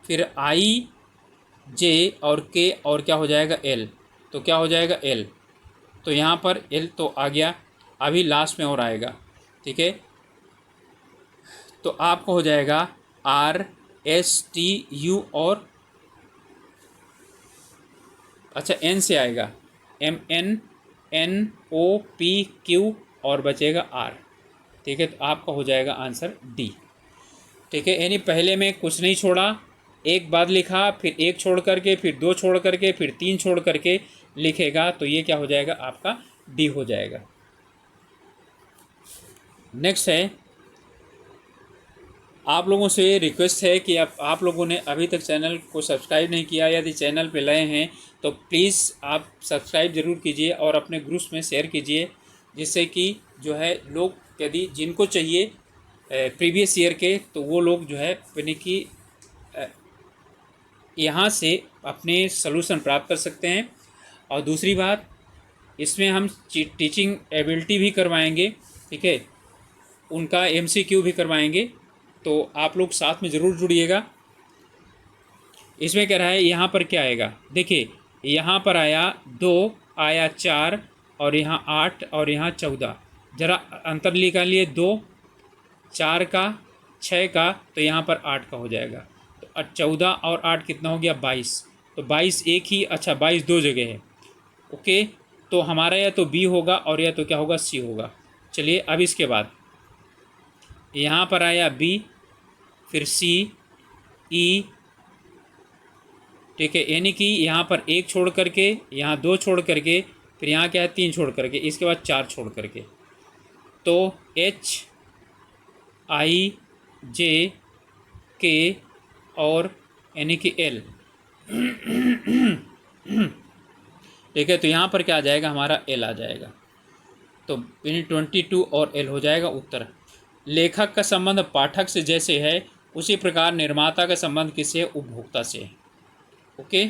फिर I J और K और क्या हो जाएगा, L, तो क्या हो जाएगा L, तो यहाँ पर L तो आ गया, अभी लास्ट में और आएगा। ठीक है, तो आपको हो जाएगा R S T U और अच्छा N से आएगा M N O P Q और बचेगा R। ठीक है, तो आपका हो जाएगा आंसर D। ठीक है, यानी पहले में कुछ नहीं छोड़ा, एक बाद लिखा, फिर एक छोड़ करके, फिर 2 छोड़ करके, फिर 3 छोड़ करके लिखेगा, तो ये क्या हो जाएगा, आपका D हो जाएगा। नेक्स्ट है, आप लोगों से रिक्वेस्ट है कि आप लोगों ने अभी तक चैनल को सब्सक्राइब नहीं किया, यदि चैनल पे नए हैं तो प्लीज़ आप सब्सक्राइब ज़रूर कीजिए और अपने ग्रुप्स में शेयर कीजिए, जिससे कि जो है लोग, यदि जिनको चाहिए प्रीवियस ईयर के, तो वो लोग जो है यानी कि यहाँ से अपने सलूशन प्राप्त कर सकते हैं। और दूसरी बात, इसमें हम टीचिंग एबिलिटी भी करवाएंगे। ठीक है, उनका MCQ भी करवाएंगे, तो आप लोग साथ में ज़रूर जुड़िएगा। इसमें कह रहा है यहाँ पर क्या आएगा, देखिए यहाँ पर आया 2, आया 4, और यहाँ 8 और यहाँ 14। ज़रा अंतर निकालिए, 2 4 का, 6 का, तो यहाँ पर 8 का हो जाएगा। तो 14 और 8 कितना हो गया, 22। तो 22 एक ही, अच्छा 22 दो जगह है। ओके, तो हमारा या तो B होगा और या तो क्या होगा, C होगा। चलिए अब इसके बाद यहाँ पर आया B, फिर C, E। ठीक है, यानी कि यहाँ पर 1 छोड़ करके, यहाँ 2 छोड़ करके, फिर यहाँ क्या है, 3 छोड़ करके, इसके बाद 4 छोड़ करके, तो H I J K और यानी कि L। ठीक है, तो यहाँ पर क्या आ जाएगा, हमारा L आ जाएगा। तो 22 और L हो जाएगा उत्तर। लेखक का संबंध पाठक से जैसे है उसी प्रकार निर्माता का संबंध किससे? उपभोक्ता से। ओके।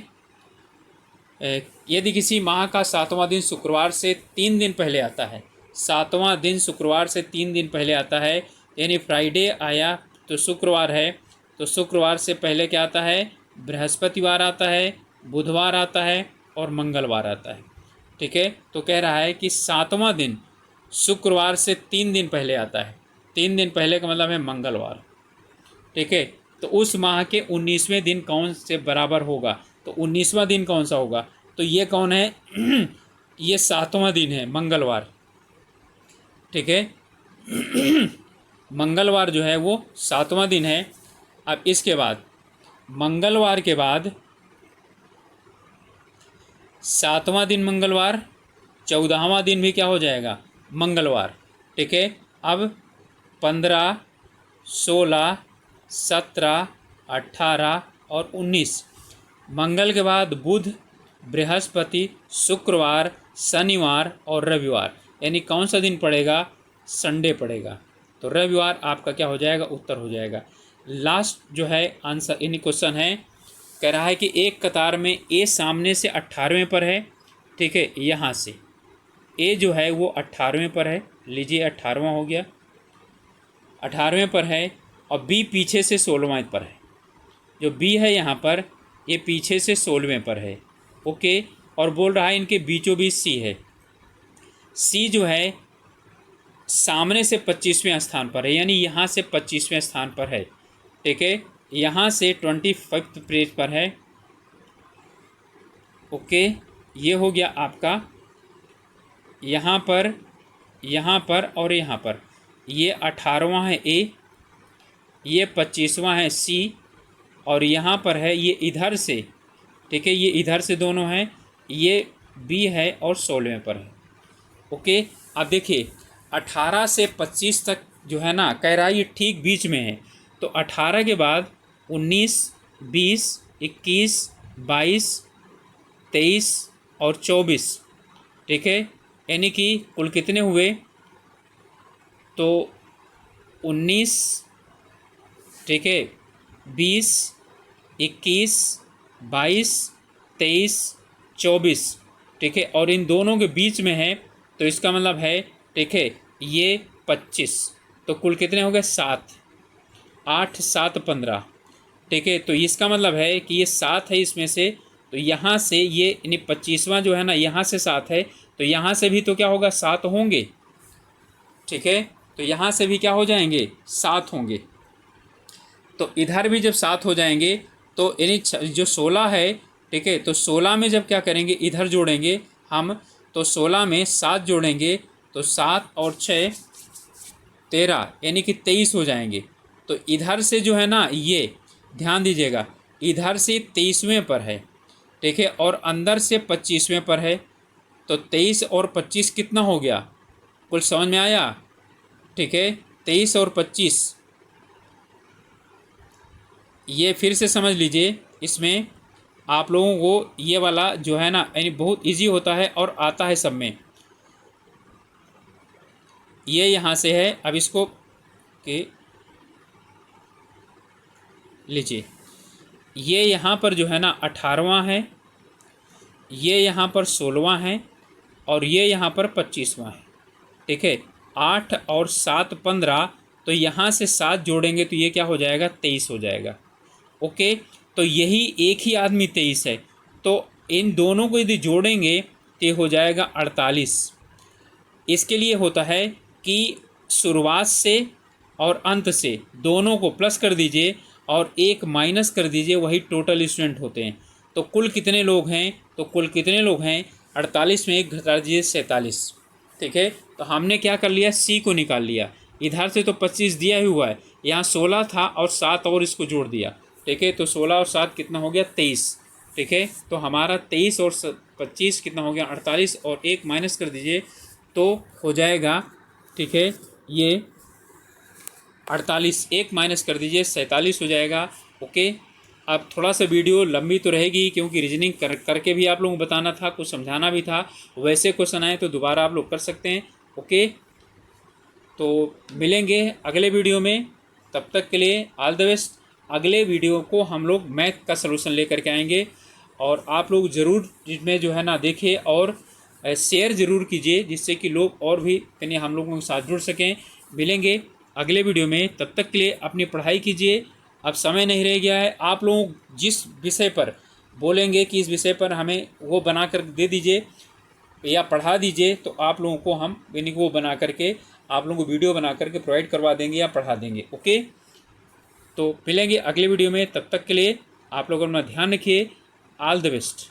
यदि किसी माह का 7वां दिन शुक्रवार से 3 दिन पहले आता है, 7वां दिन शुक्रवार से 3 दिन पहले आता है, यानी फ्राइडे आया तो शुक्रवार है, तो शुक्रवार से पहले क्या आता है? बृहस्पतिवार आता है, बुधवार आता है और मंगलवार आता है। ठीक है, तो कह रहा है कि 7वां दिन शुक्रवार से 3 दिन पहले आता है। 3 दिन पहले का मतलब है मंगलवार। ठीक है, तो उस माह के 19वें दिन कौन से बराबर होगा? तो 19वां दिन कौन सा होगा? तो ये कौन है? ये 7वां दिन है, मंगलवार। ठीक है, मंगलवार जो है वो 7वां दिन है। अब इसके बाद मंगलवार के बाद 7वां दिन मंगलवार, 14वां दिन भी क्या हो जाएगा? मंगलवार। ठीक है, अब 15, 16, 17, 18 और 19, मंगल के बाद बुध, बृहस्पति, शुक्रवार, शनिवार और रविवार, यानी कौन सा दिन पड़ेगा? संडे पड़ेगा। तो रविवार आपका क्या हो जाएगा? उत्तर हो जाएगा। लास्ट जो है आंसर यानी क्वेश्चन है, कह रहा है कि एक कतार में ए सामने से 18वें पर है। ठीक है, यहाँ से ए जो है वो 18वें पर है, लीजिए 18वां हो गया, 18वें पर है, और बी पीछे से 16वें पर है। जो बी है यहाँ पर, ये पीछे से 16वें पर है। ओके, और बोल रहा है इनके बीचों बीच सी है। सी जो है सामने से 25वें स्थान पर है, यानी यहाँ से 25वें स्थान पर है। ठीक है, यहाँ से 25th पेज पर है। ओके, ये हो गया आपका यहाँ पर और यहाँ पर। ये 18वां है ए, ये 25वां है सी, और यहाँ पर है ये इधर से। ठीक है, ये इधर से दोनों हैं, ये बी है और 16वें पर है। ओके, अब देखिए 18 से 25 तक जो है ना, कह रहा है ये ठीक बीच में है। तो 18 के बाद 19, 20, 21, 22, 23 और 24। ठीक है, यानी कि कुल कितने हुए? तो 19, ठीक है, 20, 21, 22, 23, 24। ठीक है, और इन दोनों के बीच में है, तो इसका मतलब है, ठीक है, ये 25। तो कुल कितने हो गए? 7, 8, 7, 15। ठीक है, तो इसका मतलब है कि ये 7 है इसमें से, तो यहाँ से ये यानी 25वां जो है ना, यहाँ से 7 है, तो यहाँ से भी तो क्या होगा? 7 होंगे। ठीक है, तो यहाँ से भी क्या हो जाएंगे? 7 होंगे। तो इधर भी जब 7 हो जाएंगे, तो यानी जो 16 है, ठीक है, तो 16 में जब क्या करेंगे? इधर जोड़ेंगे हम, तो 16 में 7 जोड़ेंगे, तो 7 और 6 13, यानी कि 23 हो जाएंगे। तो इधर से जो है ना, ये ध्यान दीजिएगा, इधर से 23वें पर है। ठीक है, और अंदर से 25वें पर है। तो 23 और 25 कितना हो गया? कुल समझ में आया? ठीक है, 23 और 25, ये फिर से समझ लीजिए। इसमें आप लोगों को ये वाला जो है ना, यानी बहुत इजी होता है और आता है सब में। ये यहाँ से है, अब इसको के लीजिए, ये यहाँ पर जो है ना 18वां है, ये यहाँ पर 16वां है, और ये यहाँ पर 25वां है। ठीक है, 8 और 7 15, तो यहाँ से 7 जोड़ेंगे तो ये क्या हो जाएगा? 23 हो जाएगा। ओके, तो यही एक ही आदमी 23 है, तो इन दोनों को यदि जोड़ेंगे तो ये हो जाएगा 48। इसके लिए होता है कि शुरुआत से और अंत से दोनों को प्लस कर दीजिए और एक माइनस कर दीजिए, वही टोटल स्टूडेंट होते हैं। तो कुल कितने लोग हैं? तो कुल कितने लोग हैं? 48 में 1 घटा दीजिए, 47। ठीक है, तो हमने क्या कर लिया? सी को निकाल लिया। इधर से तो 25 दिया ही हुआ है, यहाँ 16 था और 7 और इसको जोड़ दिया। ठीक है, तो 16 और 7 कितना हो गया? 23। ठीक है, तो हमारा 23 और 25 कितना हो गया? 48, और 1 माइनस कर दीजिए तो हो जाएगा, ठीक है, ये 48, 1 माइनस कर दीजिए 47 हो जाएगा। ओके, अब थोड़ा सा वीडियो लंबी तो रहेगी क्योंकि रीजनिंग करके भी आप लोगों को बताना था, कुछ समझाना भी था। वैसे क्वेश्चन आए तो दोबारा आप लोग कर सकते हैं। ओके, तो मिलेंगे अगले वीडियो में। तब तक के लिए ऑल द बेस्ट। अगले वीडियो को हम लोग मैथ का सलूशन लेकर के आएंगे और आप लोग ज़रूर इसमें जो है ना देखें और शेयर ज़रूर कीजिए, जिससे कि लोग और भी यानी हम लोगों के साथ जुड़ सकें। मिलेंगे अगले वीडियो में, तब तक के लिए अपनी पढ़ाई कीजिए। अब समय नहीं रह गया है, आप लोग जिस विषय पर बोलेंगे कि इस विषय पर हमें वो बना कर दे दीजिए या पढ़ा दीजिए, तो आप लोगों को हम यानी वो बना करके आप लोगों को वीडियो बना करके प्रोवाइड करवा देंगे या पढ़ा देंगे। ओके, तो मिलेंगे अगले वीडियो में, तब तक के लिए आप लोग अपना ध्यान रखिए। All the best.